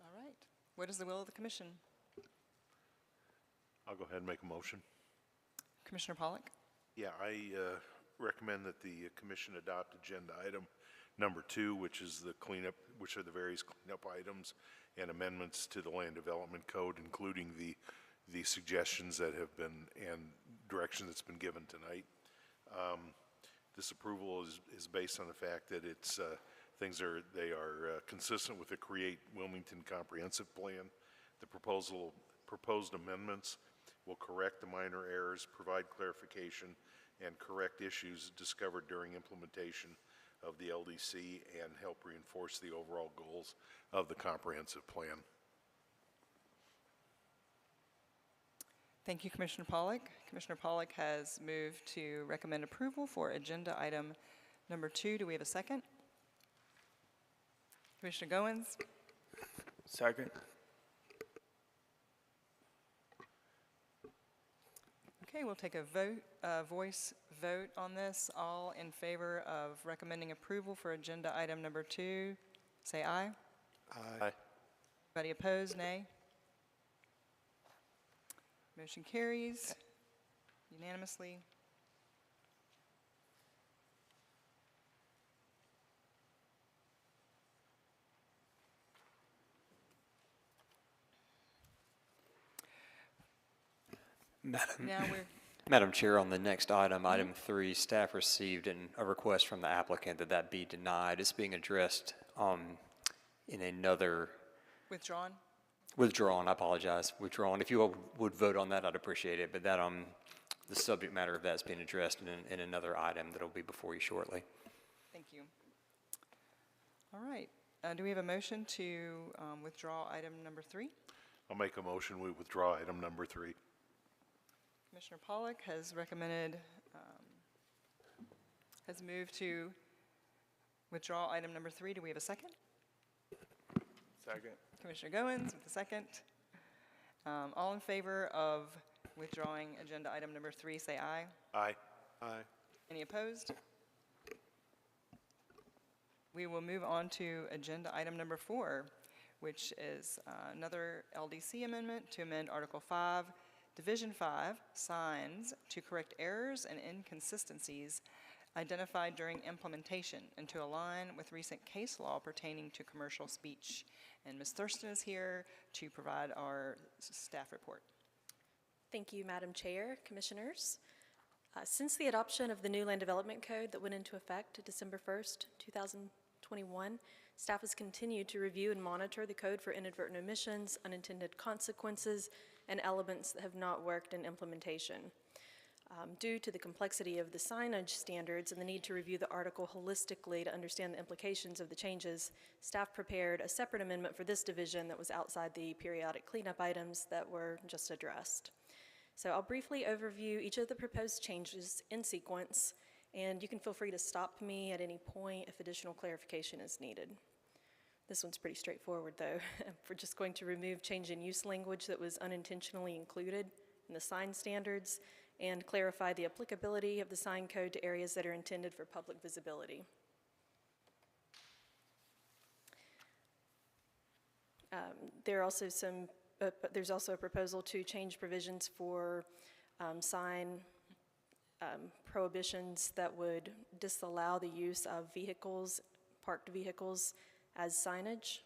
All right. What is the will of the commission? I'll go ahead and make a motion. Commissioner Pollack? Yeah, I recommend that the commission adopt agenda item number 2, which is the cleanup, which are the various cleanup items and amendments to the land development code, including the suggestions that have been and direction that's been given tonight. This approval is based on the fact that it's they are consistent with the Create Wilmington Comprehensive Plan. The proposed amendments will correct the minor errors, provide clarification, and correct issues discovered during implementation of the LDC and help reinforce the overall goals of the comprehensive plan. Thank you, Commissioner Pollack. Commissioner Pollack has moved to recommend approval for agenda item number 2. Do we have a second? Commissioner Goins? Second. Okay, we'll take a voice vote on this. All in favor of recommending approval for agenda item number 2, say aye. Aye. Anybody opposed, nay? Motion carries unanimously. Madam Chair, on the next item, item 3, staff received a request from the applicant that be denied. It's being addressed in another. Withdrawn? Withdrawn, I apologize, withdrawn. If you all would vote on that, I'd appreciate it, but that, the subject matter of that's being addressed in another item that'll be before you shortly. Thank you. All right, do we have a motion to withdraw item number 3? I'll make a motion, we withdraw item number 3. Commissioner Pollack has recommended, has moved to withdraw item number 3. Do we have a second? Second. Commissioner Goins with the second. All in favor of withdrawing agenda item number 3, say aye. Aye. Aye. Any opposed? We will move on to agenda item number 4, which is another LDC amendment to amend Article 5, Division 5, signs, to correct errors and inconsistencies identified during implementation and to align with recent case law pertaining to commercial speech. And Ms. Thurston is here to provide our staff report. Thank you, Madam Chair, Commissioners. Since the adoption of the new Land Development Code that went into effect December 1st, 2021, staff has continued to review and monitor the code for inadvertent omissions, unintended consequences, and elements that have not worked in implementation. Due to the complexity of the signage standards and the need to review the article holistically to understand the implications of the changes, staff prepared a separate amendment for this division that was outside the periodic cleanup items that were just addressed. So I'll briefly overview each of the proposed changes in sequence, and you can feel free to stop me at any point if additional clarification is needed. This one's pretty straightforward, though. We're just going to remove change in use language that was unintentionally included in the sign standards and clarify the applicability of the sign code to areas that are intended for public visibility. There's also a proposal to change provisions for sign prohibitions that would disallow the use of vehicles, parked vehicles, as signage.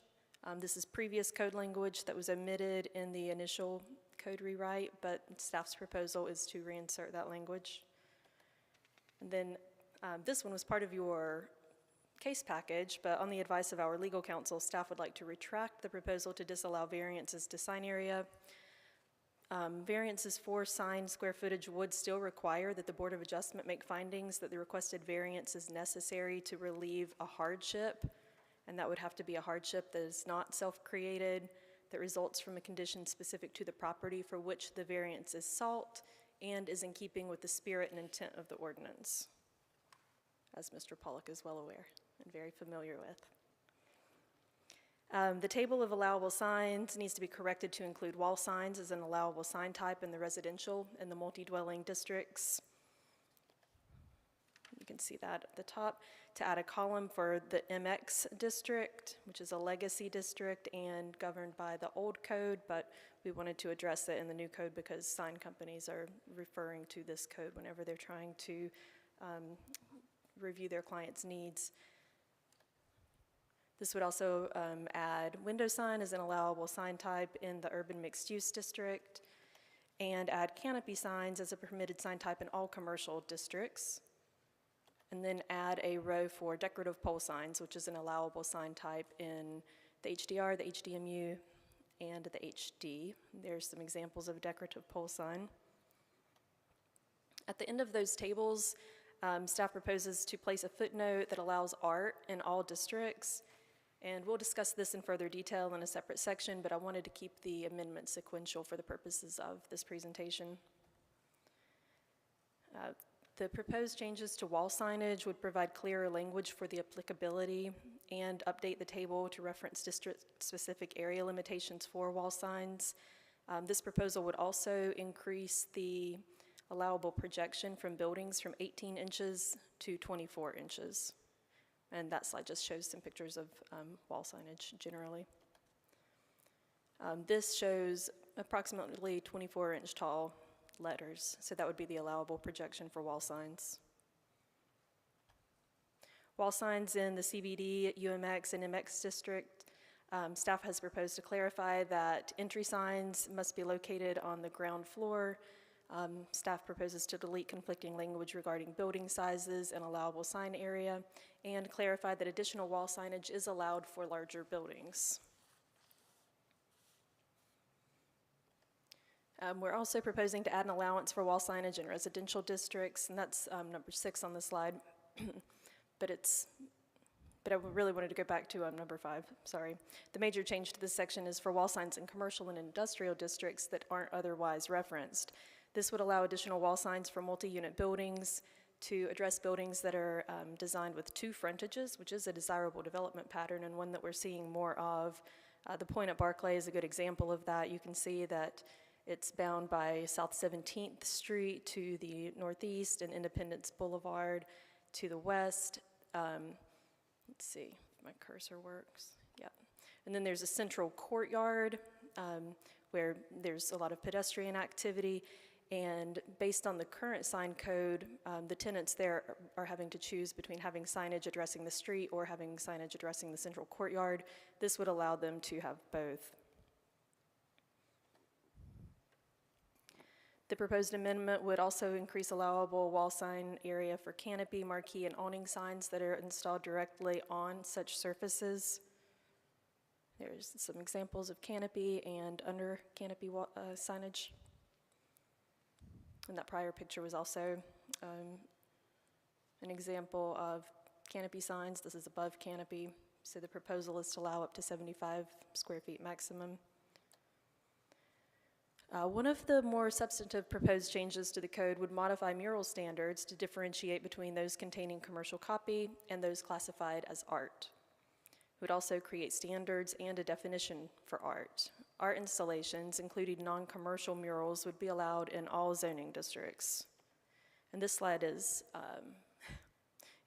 This is previous code language that was omitted in the initial code rewrite, but staff's proposal is to reinsert that language. And then this one was part of your case package, but on the advice of our legal counsel, staff would like to retract the proposal to disallow variances to sign area. Variances for sign square footage would still require that the Board of Adjustment make findings that the requested variance is necessary to relieve a hardship, and that would have to be a hardship that is not self-created, that results from a condition specific to the property for which the variance is sought and is in keeping with the spirit and intent of the ordinance, as Mr. Pollock is well aware and very familiar with. The table of allowable signs needs to be corrected to include wall signs as an allowable sign type in the residential and the multi-dwelling districts. You can see that at the top. To add a column for the MX district, which is a legacy district and governed by the old code, but we wanted to address it in the new code because sign companies are referring to this code whenever they're trying to review their clients' needs. This would also add window sign as an allowable sign type in the urban mixed-use district, and add canopy signs as a permitted sign type in all commercial districts. And then add a row for decorative pole signs, which is an allowable sign type in the HDR, the HDMU, and the HD. There's some examples of decorative pole sign. At the end of those tables, staff proposes to place a footnote that allows art in all districts. And we'll discuss this in further detail in a separate section, but I wanted to keep the amendment sequential for the purposes of this presentation. The proposed changes to wall signage would provide clearer language for the applicability and update the table to reference district-specific area limitations for wall signs. This proposal would also increase the allowable projection from buildings from 18 inches to 24 inches. And that slide just shows some pictures of wall signage generally. This shows approximately 24-inch tall letters, so that would be the allowable projection for wall signs. Wall signs in the CBD, UMX, and MX district, staff has proposed to clarify that entry signs must be located on the ground floor. Staff proposes to delete conflicting language regarding building sizes and allowable sign area, and clarify that additional wall signage is allowed for larger buildings. We're also proposing to add an allowance for wall signage in residential districts, and that's number 6 on the slide. but I really wanted to go back to number 5, sorry. The major change to this section is for wall signs in commercial and industrial districts that aren't otherwise referenced. This would allow additional wall signs for multi-unit buildings to address buildings that are designed with 2 frontages, which is a desirable development pattern and one that we're seeing more of. The Point at Barclay is a good example of that. You can see that it's bound by South 17th Street to the northeast and Independence Boulevard to the west. Let's see if my cursor works. Yeah. And then there's a central courtyard where there's a lot of pedestrian activity. And based on the current sign code, the tenants there are having to choose between having signage addressing the street or having signage addressing the central courtyard. This would allow them to have both. The proposed amendment would also increase allowable wall sign area for canopy, marquee, and awning signs that are installed directly on such surfaces. There's some examples of canopy and under canopy signage. And that prior picture was also an example of canopy signs. This is above canopy. So the proposal is to allow up to 75 square feet maximum. One of the more substantive proposed changes to the code would modify mural standards to differentiate between those containing commercial copy and those classified as art. It would also create standards and a definition for art. Art installations, including non-commercial murals, would be allowed in all zoning districts. And this slide is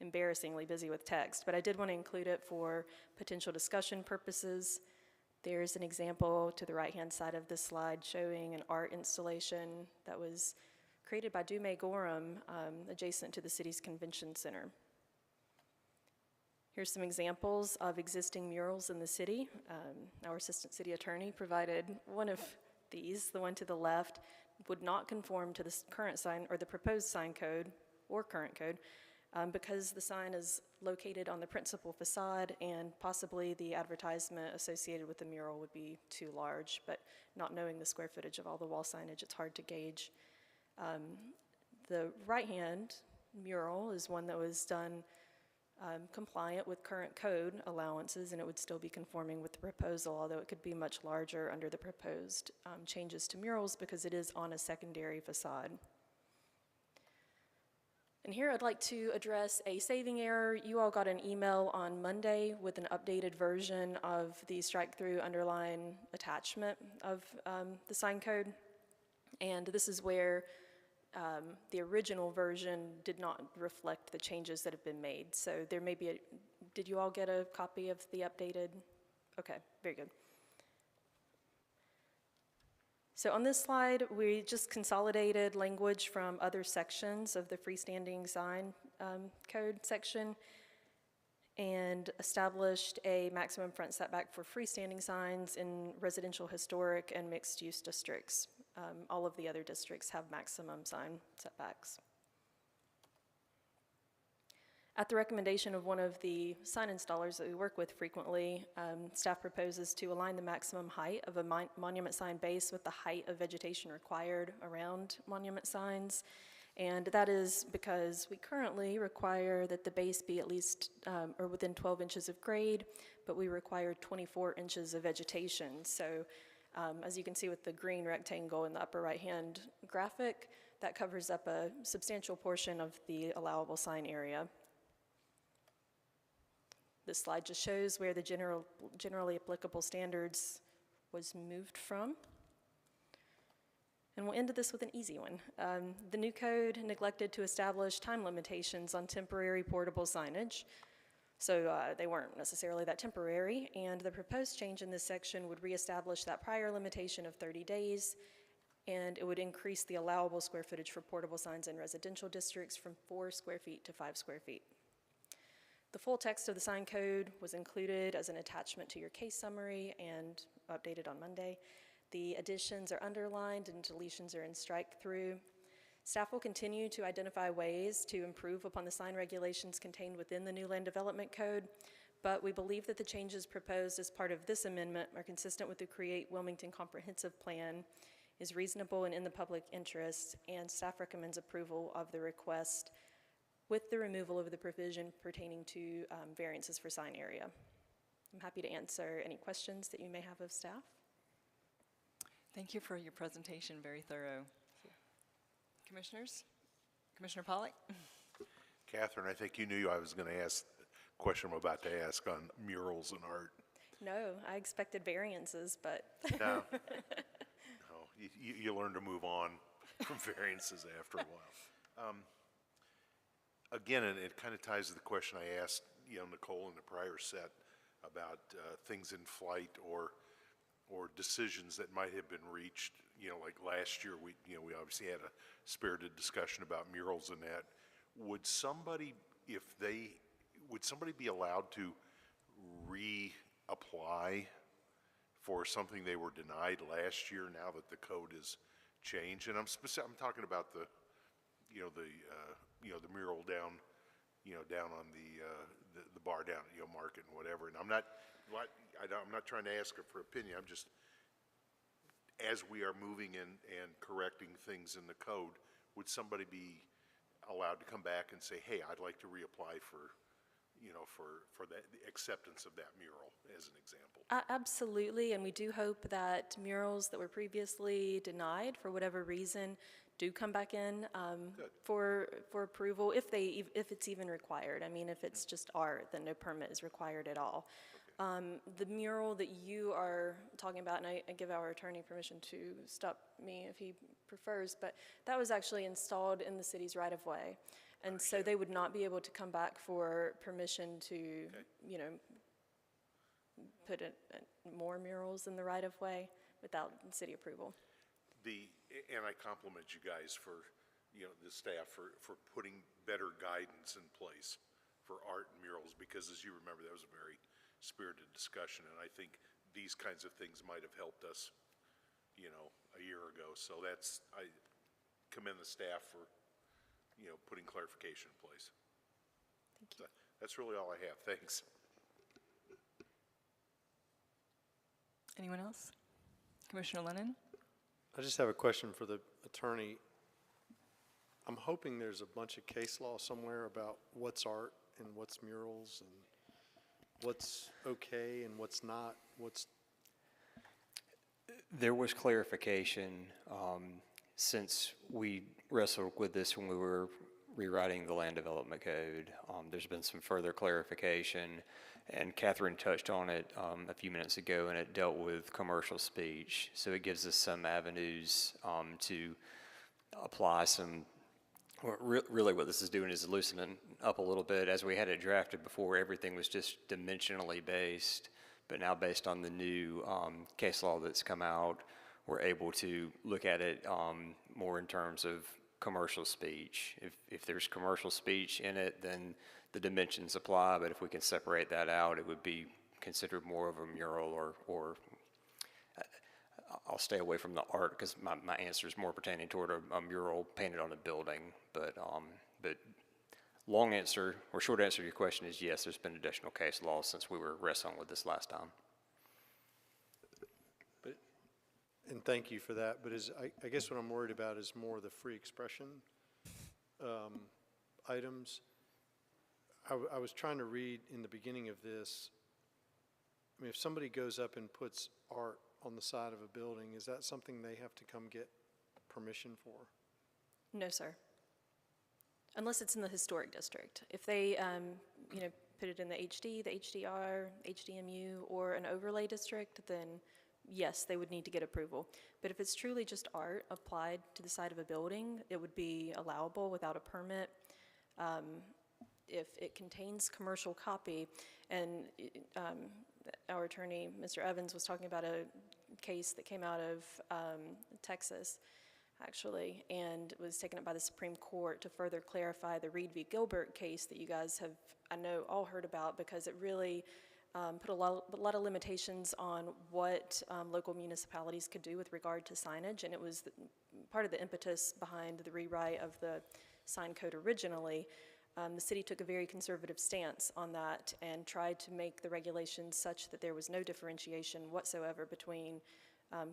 embarrassingly busy with text, but I did want to include it for potential discussion purposes. There's an example to the right-hand side of this slide showing an art installation that was created by Dume Gorham, adjacent to the city's convention center. Here's some examples of existing murals in the city. Our assistant city attorney provided one of these. The one to the left would not conform to the current sign or the proposed sign code or current code because the sign is located on the principal facade and possibly the advertisement associated with the mural would be too large, but not knowing the square footage of all the wall signage, it's hard to gauge. The right-hand mural is one that was done compliant with current code allowances, and it would still be conforming with the proposal, although it could be much larger under the proposed changes to murals because it is on a secondary facade. And here I'd like to address a saving error. You all got an email on Monday with an updated version of the strike-through underline attachment of the sign code. And this is where the original version did not reflect the changes that have been made. So there may be did you all get a copy of the updated? Okay, very good. So on this slide, we just consolidated language from other sections of the freestanding sign code section and established a maximum front setback for freestanding signs in residential, historic, and mixed-use districts. All of the other districts have maximum sign setbacks. At the recommendation of one of the sign installers that we work with frequently, staff proposes to align the maximum height of a monument sign base with the height of vegetation required around monument signs. And that is because we currently require that the base be at least or within 12 inches of grade, but we require 24 inches of vegetation. So as you can see with the green rectangle in the upper right-hand graphic, that covers up a substantial portion of the allowable sign area. This slide just shows where the generally applicable standards was moved from. And we'll end this with an easy one. The new code neglected to establish time limitations on temporary portable signage. So they weren't necessarily that temporary, and the proposed change in this section would reestablish that prior limitation of 30 days, and it would increase the allowable square footage for portable signs in residential districts from 4 square feet to 5 square feet. The full text of the sign code was included as an attachment to your case summary and updated on Monday. The additions are underlined and deletions are in strike-through. Staff will continue to identify ways to improve upon the sign regulations contained within the new land development code, but we believe that the changes proposed as part of this amendment are consistent with the Create Wilmington Comprehensive Plan, is reasonable and in the public interest, and staff recommends approval of the request with the removal of the provision pertaining to variances for sign area. I'm happy to answer any questions that you may have of staff. Thank you for your presentation, very thorough. Commissioners? Commissioner Pollack? Catherine, I think you knew I was going to ask the question I'm about to ask on murals and art. No, I expected variances, but. No, you learn to move on from variances after a while. Again, and it kind of ties to the question I asked, Nicole in the prior set about things in flight or decisions that might have been reached. Like last year, we obviously had a spirited discussion about murals and that. Would somebody be allowed to reapply for something they were denied last year now that the code is changed? And I'm talking about the mural down on the bar down at Market and whatever. And I'm not trying to ask for opinion. I'm just, as we are moving and correcting things in the code, would somebody be allowed to come back and say, hey, I'd like to reapply for, for that, the acceptance of that mural, as an example? Absolutely, and we do hope that murals that were previously denied for whatever reason do come back in for approval, if it's even required. I mean, if it's just art, then no permit is required at all. The mural that you are talking about, and I give our attorney permission to stop me if he prefers, but that was actually installed in the city's right-of-way. And so they would not be able to come back for permission to, you know, put more murals in the right-of-way without city approval. And I compliment you guys for, the staff for putting better guidance in place for art and murals, because as you remember, that was a very spirited discussion, and I think these kinds of things might have helped us, a year ago. So I commend the staff for, putting clarification in place. Thank you. That's really all I have. Thanks. Anyone else? Commissioner Lennon? I just have a question for the attorney. I'm hoping there's a bunch of case law somewhere about what's art and what's murals and what's okay and what's not, There was clarification since we wrestled with this when we were rewriting the land development code. There's been some further clarification, and Catherine touched on it a few minutes ago, and it dealt with commercial speech. So it gives us some avenues to apply some. Well, really what this is doing is loosening up a little bit. As we had it drafted before, everything was just dimensionally based, but now based on the new case law that's come out, we're able to look at it more in terms of commercial speech. If there's commercial speech in it, then the dimensions apply, but if we can separate that out, it would be considered more of a mural, or I'll stay away from the art because my answer is more pertaining toward a mural painted on a building. But long answer, or short answer to your question is yes, there's been additional case law since we were wrestling with this last time. and thank you for that, but I guess what I'm worried about is more the free expression items. I was trying to read in the beginning of this, I mean, if somebody goes up and puts art on the side of a building, is that something they have to come get permission for? No, sir. Unless it's in the historic district. If they, put it in the HD, the HDR, HDMU, or an overlay district, then yes, they would need to get approval. But if it's truly just art applied to the side of a building, it would be allowable without a permit. If it contains commercial copy, and our attorney, Mr. Evans, was talking about a case that came out of Texas, actually, and was taken up by the Supreme Court to further clarify the Reed v. Gilbert case that you guys have, I know, all heard about, because it really put a lot of limitations on what local municipalities could do with regard to signage, and it was part of the impetus behind the rewrite of the sign code originally. The city took a very conservative stance on that and tried to make the regulations such that there was no differentiation whatsoever between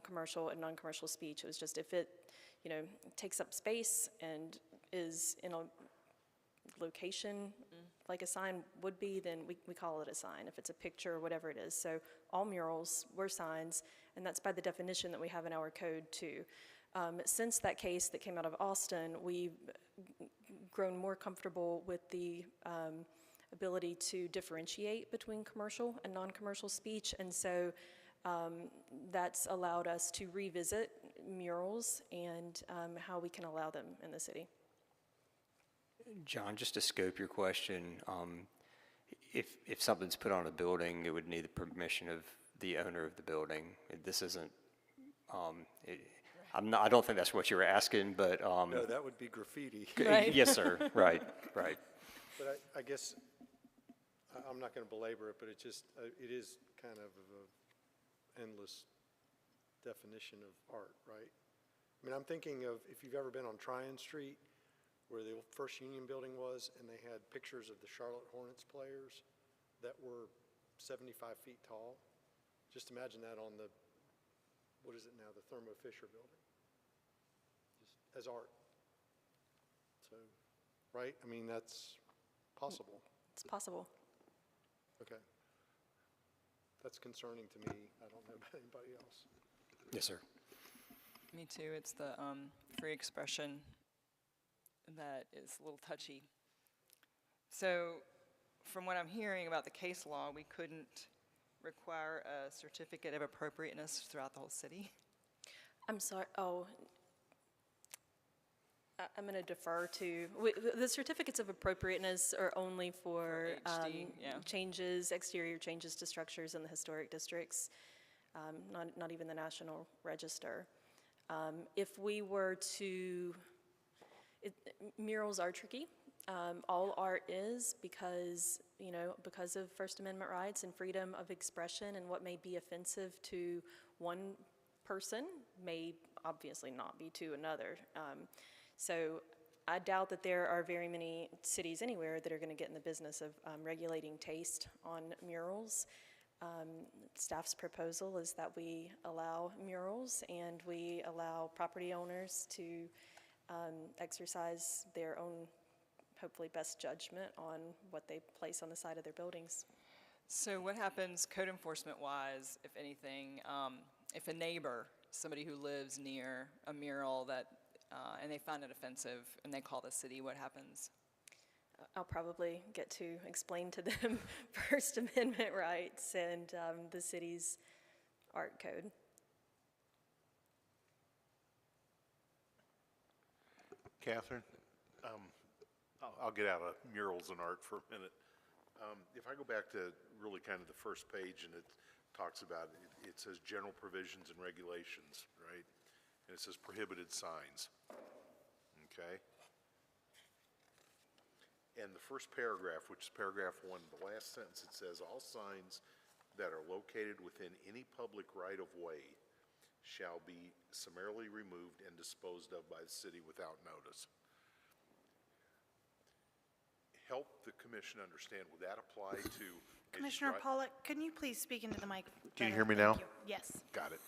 commercial and non-commercial speech. It was just, if it, takes up space and is in a location like a sign would be, then we call it a sign, if it's a picture or whatever it is. So all murals were signs, and that's by the definition that we have in our code too. Since that case that came out of Austin, we've grown more comfortable with the ability to differentiate between commercial and non-commercial speech, and so that's allowed us to revisit murals and how we can allow them in the city. John, just to scope your question, if something's put on a building, it would need the permission of the owner of the building. This isn't, I don't think that's what you were asking, but. No, that would be graffiti. Right. Yes, sir, right. But I guess, I'm not going to belabor it, but it is kind of an endless definition of art, right? I mean, I'm thinking of, if you've ever been on Tryon Street, where the first Union Building was, and they had pictures of the Charlotte Hornets players that were 75 feet tall. Just imagine that on the, what is it now, the Thermo Fisher Building, just as art. right? I mean, that's possible. It's possible. Okay. That's concerning to me. I don't know about anybody else. Yes, sir. Me too. It's the free expression that is a little touchy. So, from what I'm hearing about the case law, we couldn't require a certificate of appropriateness throughout the whole city. I'm sorry, I'm going to defer to, the certificates of appropriateness are only for HD, yeah. changes, exterior changes to structures in the historic districts, not even the National Register. If we were to, murals are tricky. All art is because, because of First Amendment rights and freedom of expression, and what may be offensive to one person may obviously not be to another. So I doubt that there are very many cities anywhere that are going to get in the business of regulating taste on murals. Staff's proposal is that we allow murals and we allow property owners to exercise their own, hopefully best judgment on what they place on the side of their buildings. So what happens code enforcement wise, if anything, if a neighbor, somebody who lives near a mural that, and they find it offensive and they call the city, what happens? I'll probably get to explain to them First Amendment rights and the city's art code. Catherine, I'll get out of murals and art for a minute. If I go back to really kind of the first page, and it talks about, it says general provisions and regulations, right? And it says prohibited signs, okay? And the first paragraph, which is paragraph 1, the last sentence, it says, all signs that are located within any public right-of-way shall be summarily removed and disposed of by the city without notice. Help the commission understand, would that apply to? Commissioner Pollock, can you please speak into the mic? Can you better? hear me Thank now? you. Yes. Got it.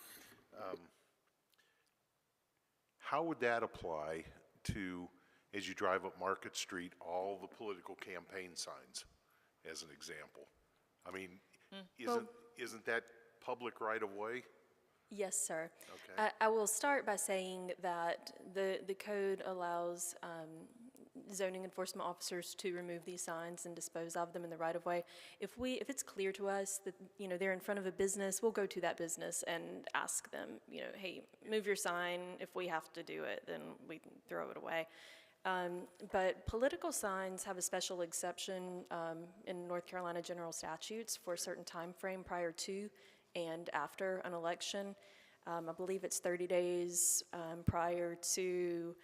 How would that apply to, as you drive up Market Street, all the political campaign signs, as an example? I mean, isn't that public right-of-way? Yes, sir. Okay. I will start by saying that the code allows zoning enforcement officers to remove these signs and dispose of them in the right-of-way. If it's clear to us that, they're in front of a business, we'll go to that business and ask them, hey, move your sign. If we have to do it, then we can throw it away. But political signs have a special exception in North Carolina general statutes for a certain time frame prior to and after an election. I believe it's 30 days prior to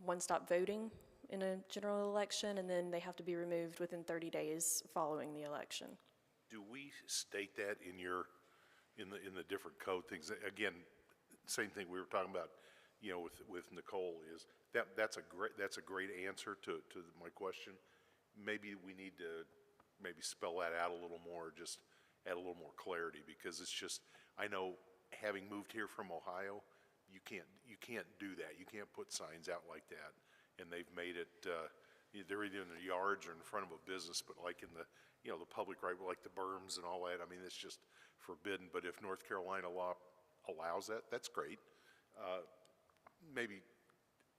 one-stop voting in a general election, and then they have to be removed within 30 days following the election. Do we state that in the different code things? Again, same thing we were talking about, with Nicole, is that's a great answer to my question. Maybe we need to spell that out a little more, just add a little more clarity, because it's just, I know, having moved here from Ohio, you can't do that. You can't put signs out like that. And they've made it, they're either in the yards or in front of a business, but like in the, the public right, like the berms and all that, I mean, it's just forbidden. But if North Carolina law allows that, that's great. Maybe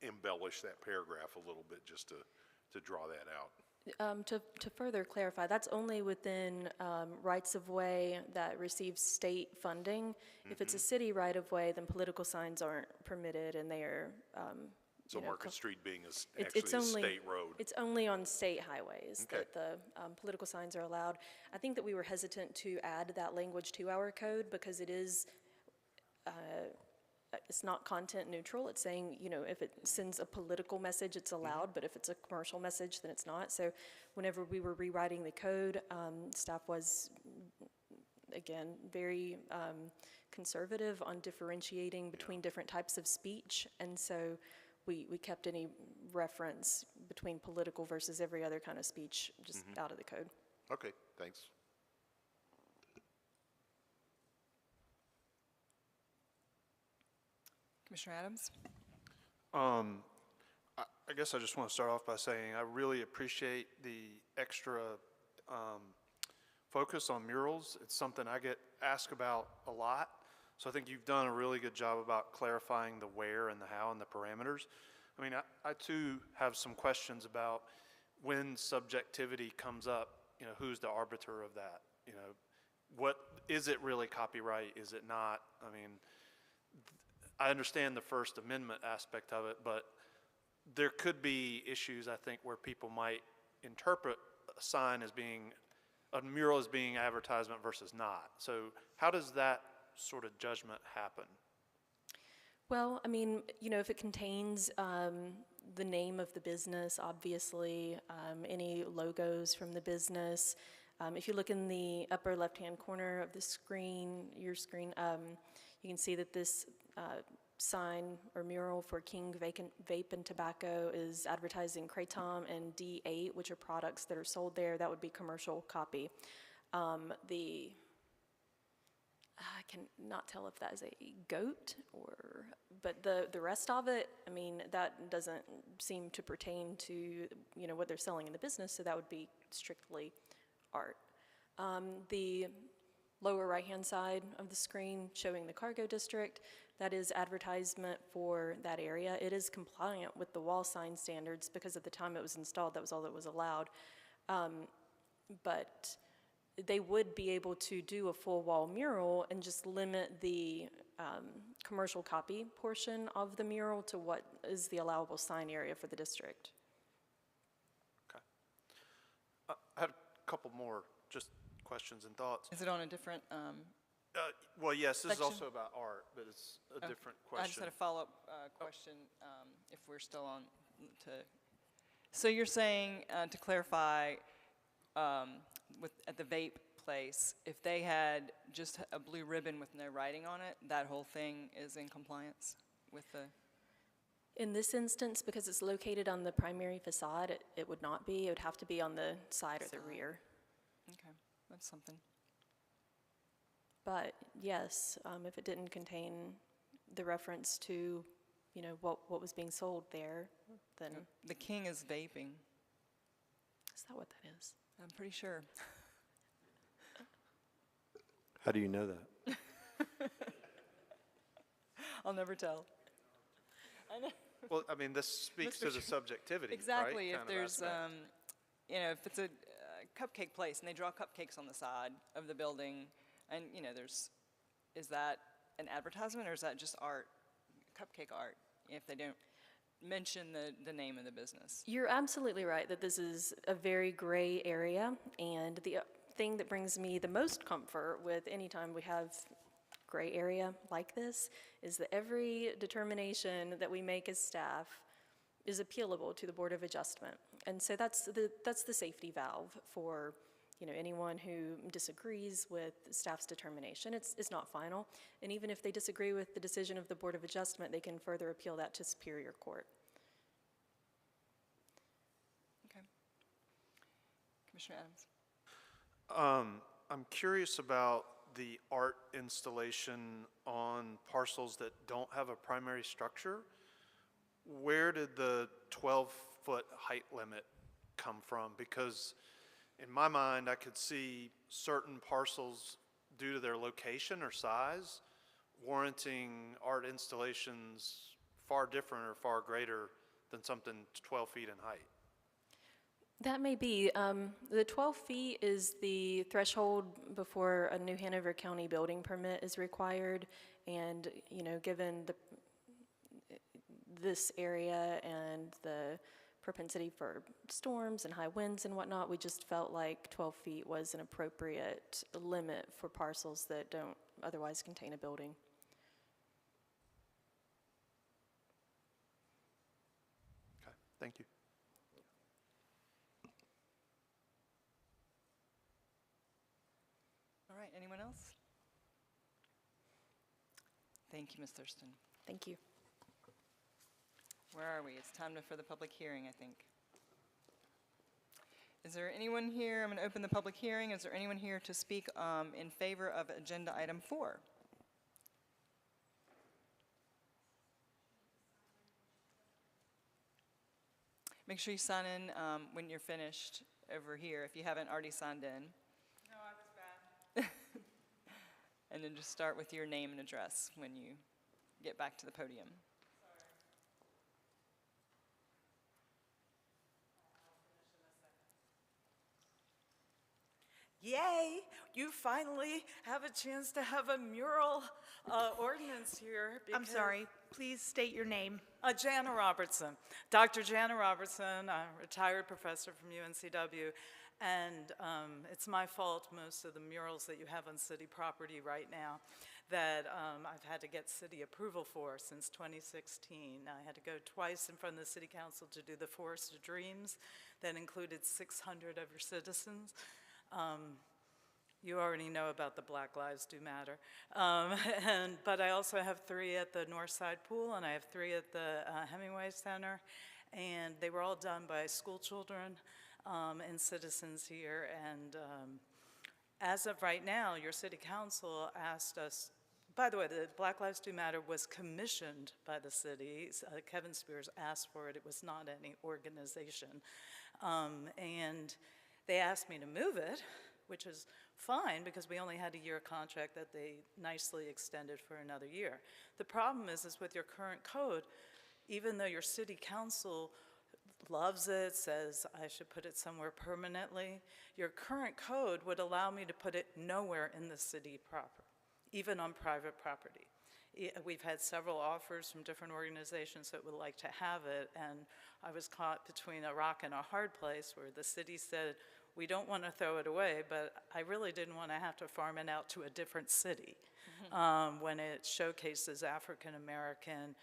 embellish that paragraph a little bit just to draw that out. To further clarify, that's only within rights-of-way that receive state funding. If it's a city right-of-way, then political signs aren't permitted, and they are, so Market Street being actually a state road. It's only on state highways Okay. that the political signs are allowed. I think that we were hesitant to add that language to our code because it is, it's not content neutral. It's saying, if it sends a political message, it's allowed, but if it's a commercial message, then it's not. So whenever we were rewriting the code, staff was, again, very conservative on differentiating between different types of speech. And so we kept any reference between political versus every other kind of speech just out of the code. Okay, thanks. Commissioner Adams? I guess I just want to start off by saying I really appreciate the extra focus on murals. It's something I get asked about a lot. So I think you've done a really good job about clarifying the where and the how and the parameters. I mean, I too have some questions about when subjectivity comes up, you know, who's the arbiter of that? You know, what, is it really copyright? Is it not? I mean, I understand the First Amendment aspect of it, but there could be issues, I think, where people might interpret a sign as being, a mural as being advertisement versus not. So how does that sort of judgment happen? Well, I mean, you know, if it contains the name of the business, obviously, any logos from the business. If you look in the upper left-hand corner of the screen, your screen, you can see that this sign or mural for King Vape and Tobacco is advertising Kratom and D8, which are products that are sold there. That would be commercial copy. I can not tell if that is a goat or, but the rest of it, I mean, that doesn't seem to pertain to, you know, what they're selling in the business, so that would be strictly art. The lower right-hand side of the screen showing the cargo district, that is advertisement for that area. It is compliant with the wall sign standards because at the time it was installed, that was all that was allowed. But they would be able to do a full wall mural and just limit the commercial copy portion of the mural to what is the allowable sign area for the district. Okay. I had a couple more just questions and thoughts. Is it on a different Well, yes, this is section? also about art, but it's a different I question. just had a follow-up question, if we're still on to. So you're saying, to clarify, at the vape place, if they had just a blue ribbon with no writing on it, that whole thing is in compliance with the? In this instance, because it's located on the primary facade, it would not be. It would have to be on the side or the rear. Okay, that's something. But yes, if it didn't contain the reference to, you know, what was being sold there, then. The king is vaping. Is that what that is? I'm pretty sure. How do you know that? I'll never tell. I know. Well, I mean, this speaks to the subjectivity, exactly. right? If there's, you know, if it's a cupcake place and they draw cupcakes on the side of the building, and you know, is that an advertisement or is that just art, cupcake art? If they don't mention the name of the business. You're absolutely right that this is a very gray area, and the thing that brings me the most comfort with any time we have gray area like this is that every determination that we make as staff is appealable to the Board of Adjustment. And so that's the safety valve for, you know, anyone who disagrees with staff's determination. It's not final, and even if they disagree with the decision of the Board of Adjustment, they can further appeal that to Superior Court. Okay. Commissioner Adams. I'm curious about the art installation on parcels that don't have a primary structure. Where did the 12-foot height limit come from? Because in my mind, I could see certain parcels, due to their location or size, warranting art installations far different or far greater than something 12 feet in height. That may be. The 12 feet is the threshold before a New Hanover County building permit is required, and, you know, given this area and the propensity for storms and high winds and whatnot, we just felt like 12 feet was an appropriate limit for parcels that don't otherwise contain a building. Okay, thank you. All right, anyone else? Thank you, Ms. Thurston. Thank you. Where are we? It's time for the public hearing, I think. Is there anyone here? I'm going to open the public hearing. Is there anyone here to speak in favor of agenda item 4? Make sure you sign in when you're finished over here, if you haven't already signed in. No, I was bad. And then just start with your name and address when you get back to the podium. Yay, you finally have a chance to have a mural ordinance here. I'm sorry, please state your name. Jana Robertson, Dr. Jana Robertson, a retired professor from UNCW, and it's my fault most of the murals that you have on city property right now that I've had to get city approval for since 2016. I had to go twice in front of the city council to do the Forest of Dreams that included 600 of your citizens. You already know about the Black Lives Do Matter. But I also have 3 at the North Side Pool, and I have 3 at the Hemingway Center, and they were all done by school children and citizens here. And as of right now, your city council asked us, by the way, the Black Lives Do Matter was commissioned by the city. Kevin Spears asked for it. It was not any organization. And they asked me to move it, which is fine because we only had a year contract that they nicely extended for another year. The problem is with your current code, even though your city council loves it, says I should put it somewhere permanently, your current code would allow me to put it nowhere in the city proper, even on private property. We've had several offers from different organizations that would like to have it, and I was caught between a rock and a hard place where the city said, we don't want to throw it away, but I really didn't want to have to farm it out to a different city when it showcases African American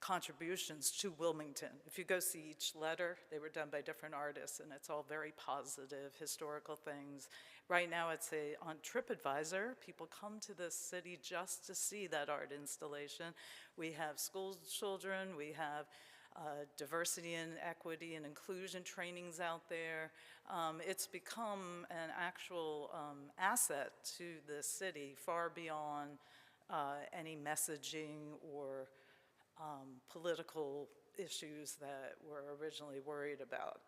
contributions to Wilmington. If you go see each letter, they were done by different artists, and it's all very positive, historical things. Right now, it's on TripAdvisor. People come to the city just to see that art installation. We have school children, we have diversity and equity and inclusion trainings out there. It's become an actual asset to the city far beyond any messaging or political issues that we're originally worried about.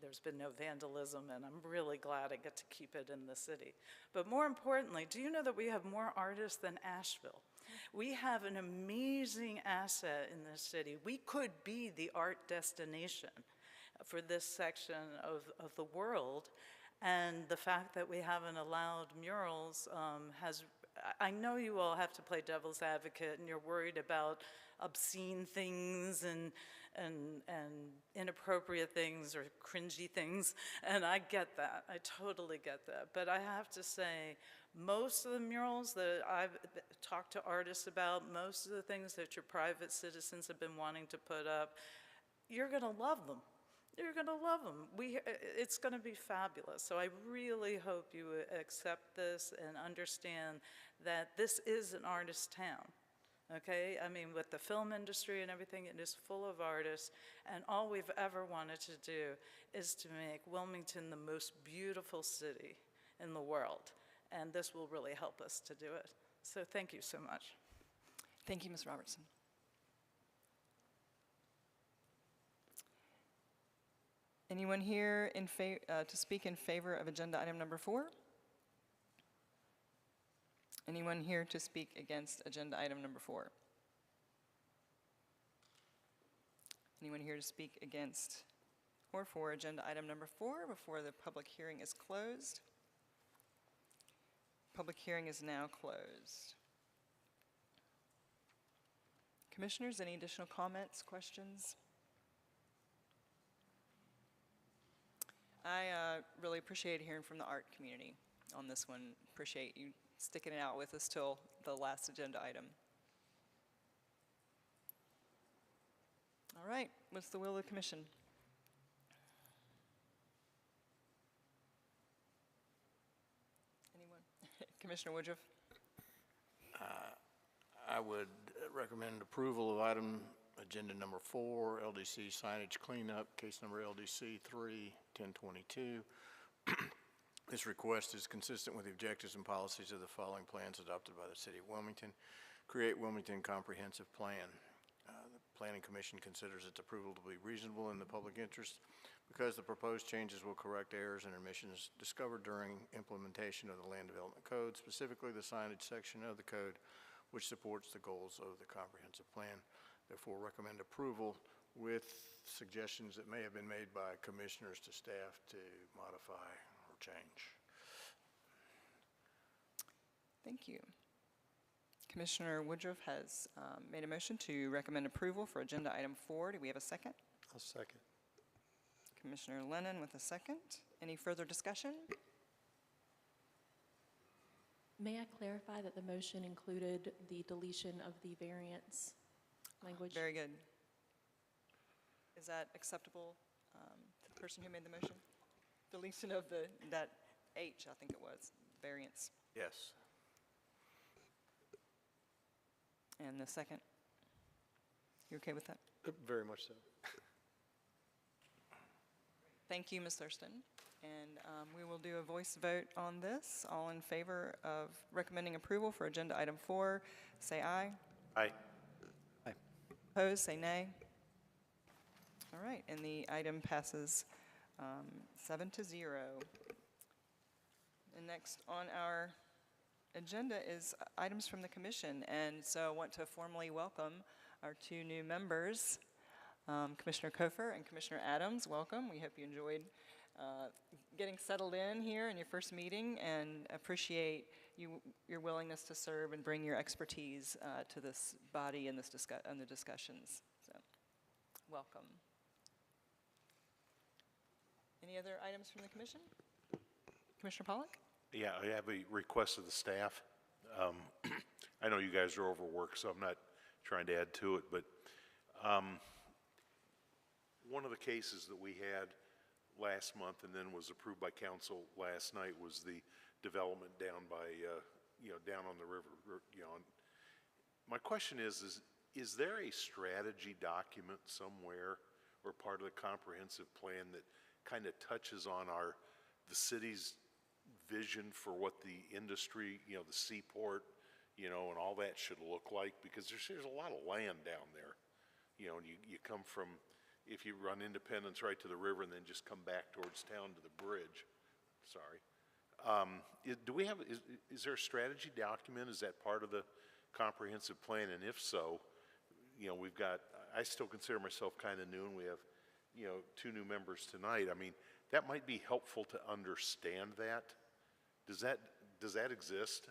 There's been no vandalism, and I'm really glad I get to keep it in the city. But more importantly, do you know that we have more artists than Asheville? We have an amazing asset in this city. We could be the art destination for this section of the world, and the fact that we haven't allowed murals has, I know you all have to play devil's advocate, and you're worried about obscene things and inappropriate things or cringy things, and I get that. I totally get that. But I have to say, most of the murals that I've talked to artists about, most of the things that your private citizens have been wanting to put up, you're going to love them. You're going to love them. It's going to be fabulous. So I really hope you accept this and understand that this is an artist town. Okay, I mean, with the film industry and everything, it is full of artists, and all we've ever wanted to do is to make Wilmington the most beautiful city in the world, and this will really help us to do it. So thank you so much. Thank you, Ms. Robertson. Anyone here to speak in favor of agenda item number 4? Anyone here to speak against agenda item number 4? Anyone here to speak against or for agenda item number 4 before the public hearing is closed? Public hearing is now closed. Commissioners, any additional comments, questions? I really appreciate hearing from the art community on this one. Appreciate you sticking it out with us till the last agenda item. All right, what's the will of the commission? Anyone? Commissioner Woodruff? I would recommend approval of item agenda number 4, LDC signage cleanup, case number LDC 3-1022. This request is consistent with the objectives and policies of the following plans adopted by the City of Wilmington. Create Wilmington Comprehensive Plan. The Planning Commission considers its approval to be reasonable in the public interest because the proposed changes will correct errors and omissions discovered during implementation of the Land Development Code, specifically the signage section of the code, which supports the goals of the comprehensive plan. Therefore, recommend approval with suggestions that may have been made by commissioners to staff to modify or change. Thank you. Commissioner Woodruff has made a motion to recommend approval for agenda item 4. Do we have a second? I'll second. Commissioner Lennon with a second. Any further discussion? May I clarify that the motion included the deletion of the variance language? Very good. Is that acceptable to the person who made the motion? Deletion of that H, I think it was, variance. Yes. And the second? You okay with that? Very much so. Thank you, Ms. Thurston. And we will do a voice vote on this. All in favor of recommending approval for agenda item 4, say aye. Aye. Aye. Opposed, say nay. All right, and the item passes 7-0. And next on our agenda is items from the commission. And so I want to formally welcome our 2 new members, Commissioner Kofer and Commissioner Adams. Welcome. We hope you enjoyed getting settled in here in your first meeting, and appreciate your willingness to serve and bring your expertise to this body and the discussions. So, welcome. Any other items from the commission? Commissioner Pollack? Yeah, I have a request of the staff. I know you guys are overworked, so I'm not trying to add to it, but one of the cases that we had last month and then was approved by council last night was the development down by, down on the river, My question is there a strategy document somewhere or part of the comprehensive plan that kind of touches on the city's vision for what the industry, the seaport, and all that should look like? Because there's a lot of land down there, and you come from, if you run Independence right to the river and then just come back towards town to the bridge, sorry. Is there a strategy document? Is that part of the comprehensive plan? And if so, I still consider myself kind of new, and we have, 2 new members tonight. I mean, that might be helpful to understand that. Does that exist?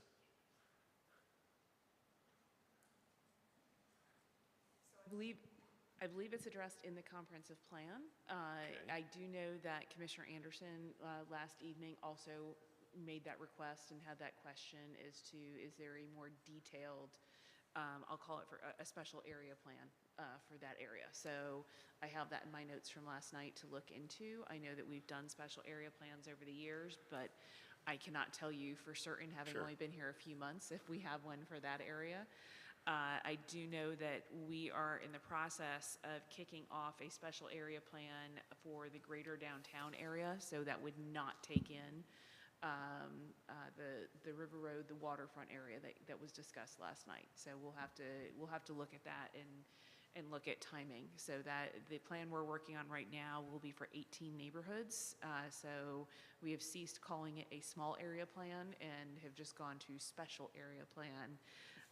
I believe it's addressed in the comprehensive plan. I do know that Commissioner Anderson last evening also made that request and had that question as to, is there a more detailed, I'll call it for a special area plan for that area. So I have that in my notes from last night to look into. I know that we've done special area plans over the years, but I cannot tell you for certain, having only been here a few months, if we have one for that area. I do know that we are in the process of kicking off a special area plan for the greater downtown area, so that would not take in the River Road, the waterfront area that was discussed last night. So we'll have to look at that and look at timing. So that the plan we're working on right now will be for 18 neighborhoods. So we have ceased calling it a small area plan and have just gone to special area plan.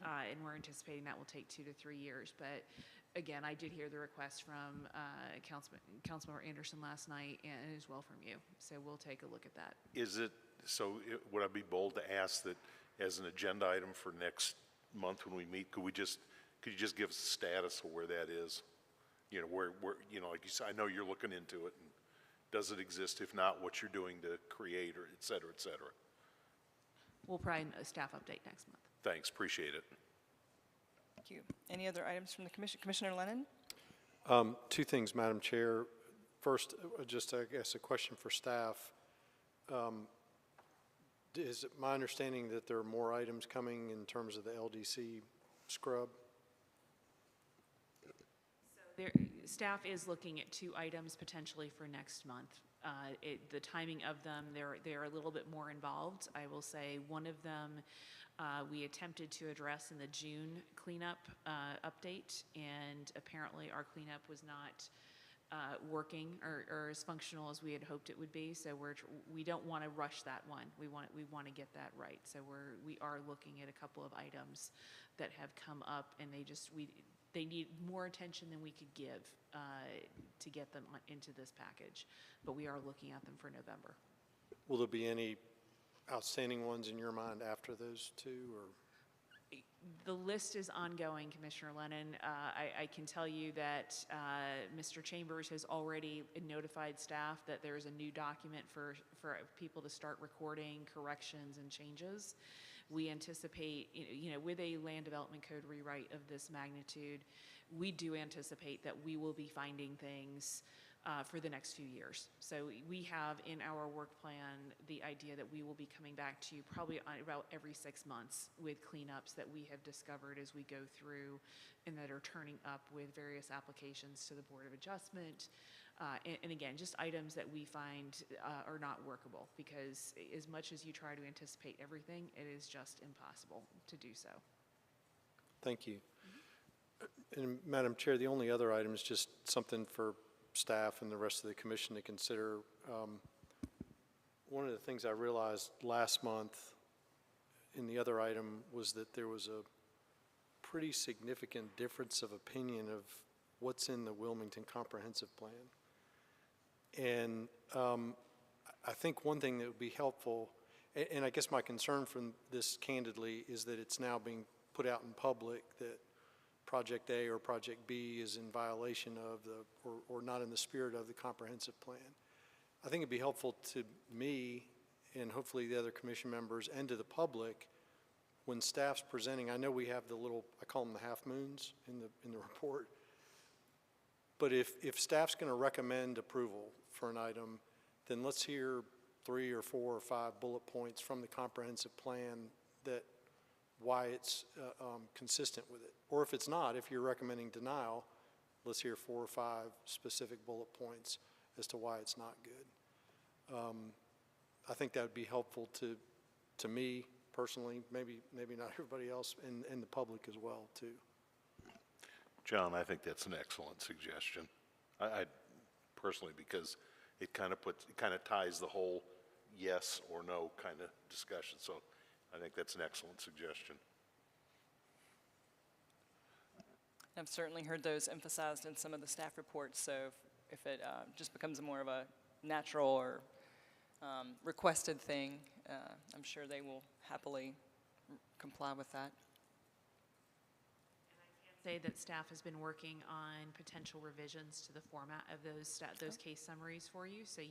And we're anticipating that will take 2 to 3 years. But again, I did hear the request from Councilmember Anderson last night, and as well from you. So we'll take a look at that. Would I be bold to ask that as an agenda item for next month when we meet, could you just give us a status of where that is? Where like you said, I know you're looking into it, and does it exist? If not, what you're doing to create, or et cetera, et cetera. We'll provide a staff update next month. Thanks, appreciate it. Thank you. Any other items from the commission? Commissioner Lennon? 2 things, Madam Chair. First, just I guess a question for staff. Is it my understanding that there are more items coming in terms of the LDC scrub? Staff is looking at 2 items potentially for next month. The timing of them, they're a little bit more involved. I will say one of them we attempted to address in the June cleanup update, and apparently our cleanup was not working or as functional as we had hoped it would be. So we don't want to rush that one. We want to get that right. So we are looking at a couple of items that have come up, and they need more attention than we could give to get them into this package. But we are looking at them for November. Will there be any outstanding ones in your mind after those two, or? The list is ongoing, Commissioner Lennon. I can tell you that Mr. Chambers has already notified staff that there is a new document for people to start recording corrections and changes. We anticipate, with a land development code rewrite of this magnitude, we do anticipate that we will be finding things for the next few years. So we have in our work plan the idea that we will be coming back to you probably about every 6 months with cleanups that we have discovered as we go through and that are turning up with various applications to the Board of Adjustment. And again, just items that we find are not workable, because as much as you try to anticipate everything, it is just impossible to do so. Thank you. And Madam Chair, the only other item is just something for staff and the rest of the commission to consider. One of the things I realized last month in the other item was that there was a pretty significant difference of opinion of what's in the Wilmington Comprehensive Plan. And I think one thing that would be helpful, and I guess my concern from this candidly is that it's now being put out in public that Project A or Project B is in violation of or not in the spirit of the comprehensive plan. I think it'd be helpful to me and hopefully the other commission members and to the public when staff's presenting. I know we have the little, I call them the half moons in the report, but if staff's going to recommend approval for an item, then let's hear 3 or 4 or 5 bullet points from the comprehensive plan that why it's consistent with it. Or if it's not, if you're recommending denial, let's hear 4 or 5 specific bullet points as to why it's not good. I think that would be helpful to me personally, maybe not everybody else, and the public as well too. John, I think that's an excellent suggestion. I personally, because it kind of ties the whole yes or no kind of discussion. So I think that's an excellent suggestion. I've certainly heard those emphasized in some of the staff reports, so if it just becomes more of a natural or requested thing, I'm sure they will happily comply with that. Say that staff has been working on potential revisions to the format of those case summaries for you. So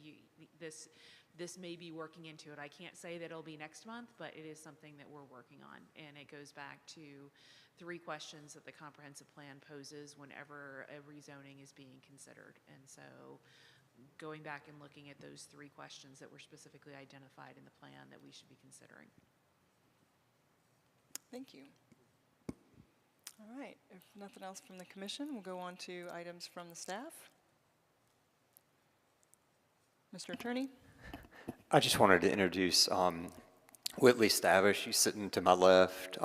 this may be working into it. I can't say that it'll be next month, but it is something that we're working on. And it goes back to 3 questions that the comprehensive plan poses whenever a rezoning is being considered. And so going back and looking at those 3 questions that were specifically identified in the plan that we should be considering. Thank you. All right, if nothing else from the commission, we'll go on to items from the staff. Mr. Attorney? I just wanted to introduce Whitley Stavish. She's sitting to my left.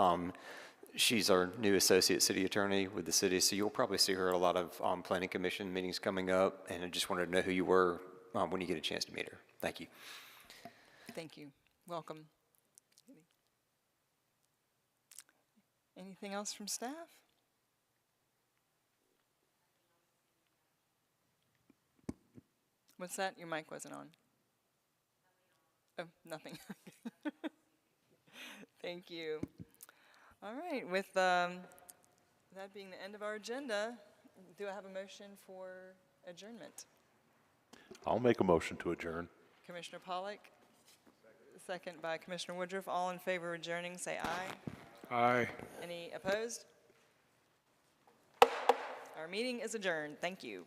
She's our new associate city attorney with the city, so you'll probably see her at a lot of planning commission meetings coming up, and I just wanted to know who you were when you get a chance to meet her. Thank you. Thank you. Welcome. Anything else from staff? What's that? Your mic wasn't on. Oh, nothing. Thank you. All right, with that being the end of our agenda, do I have a motion for adjournment? I'll make a motion to adjourn. Commissioner Pollack? Second by Commissioner Woodruff. All in favor of adjourning, say aye. Aye. Any opposed? Our meeting is adjourned. Thank you.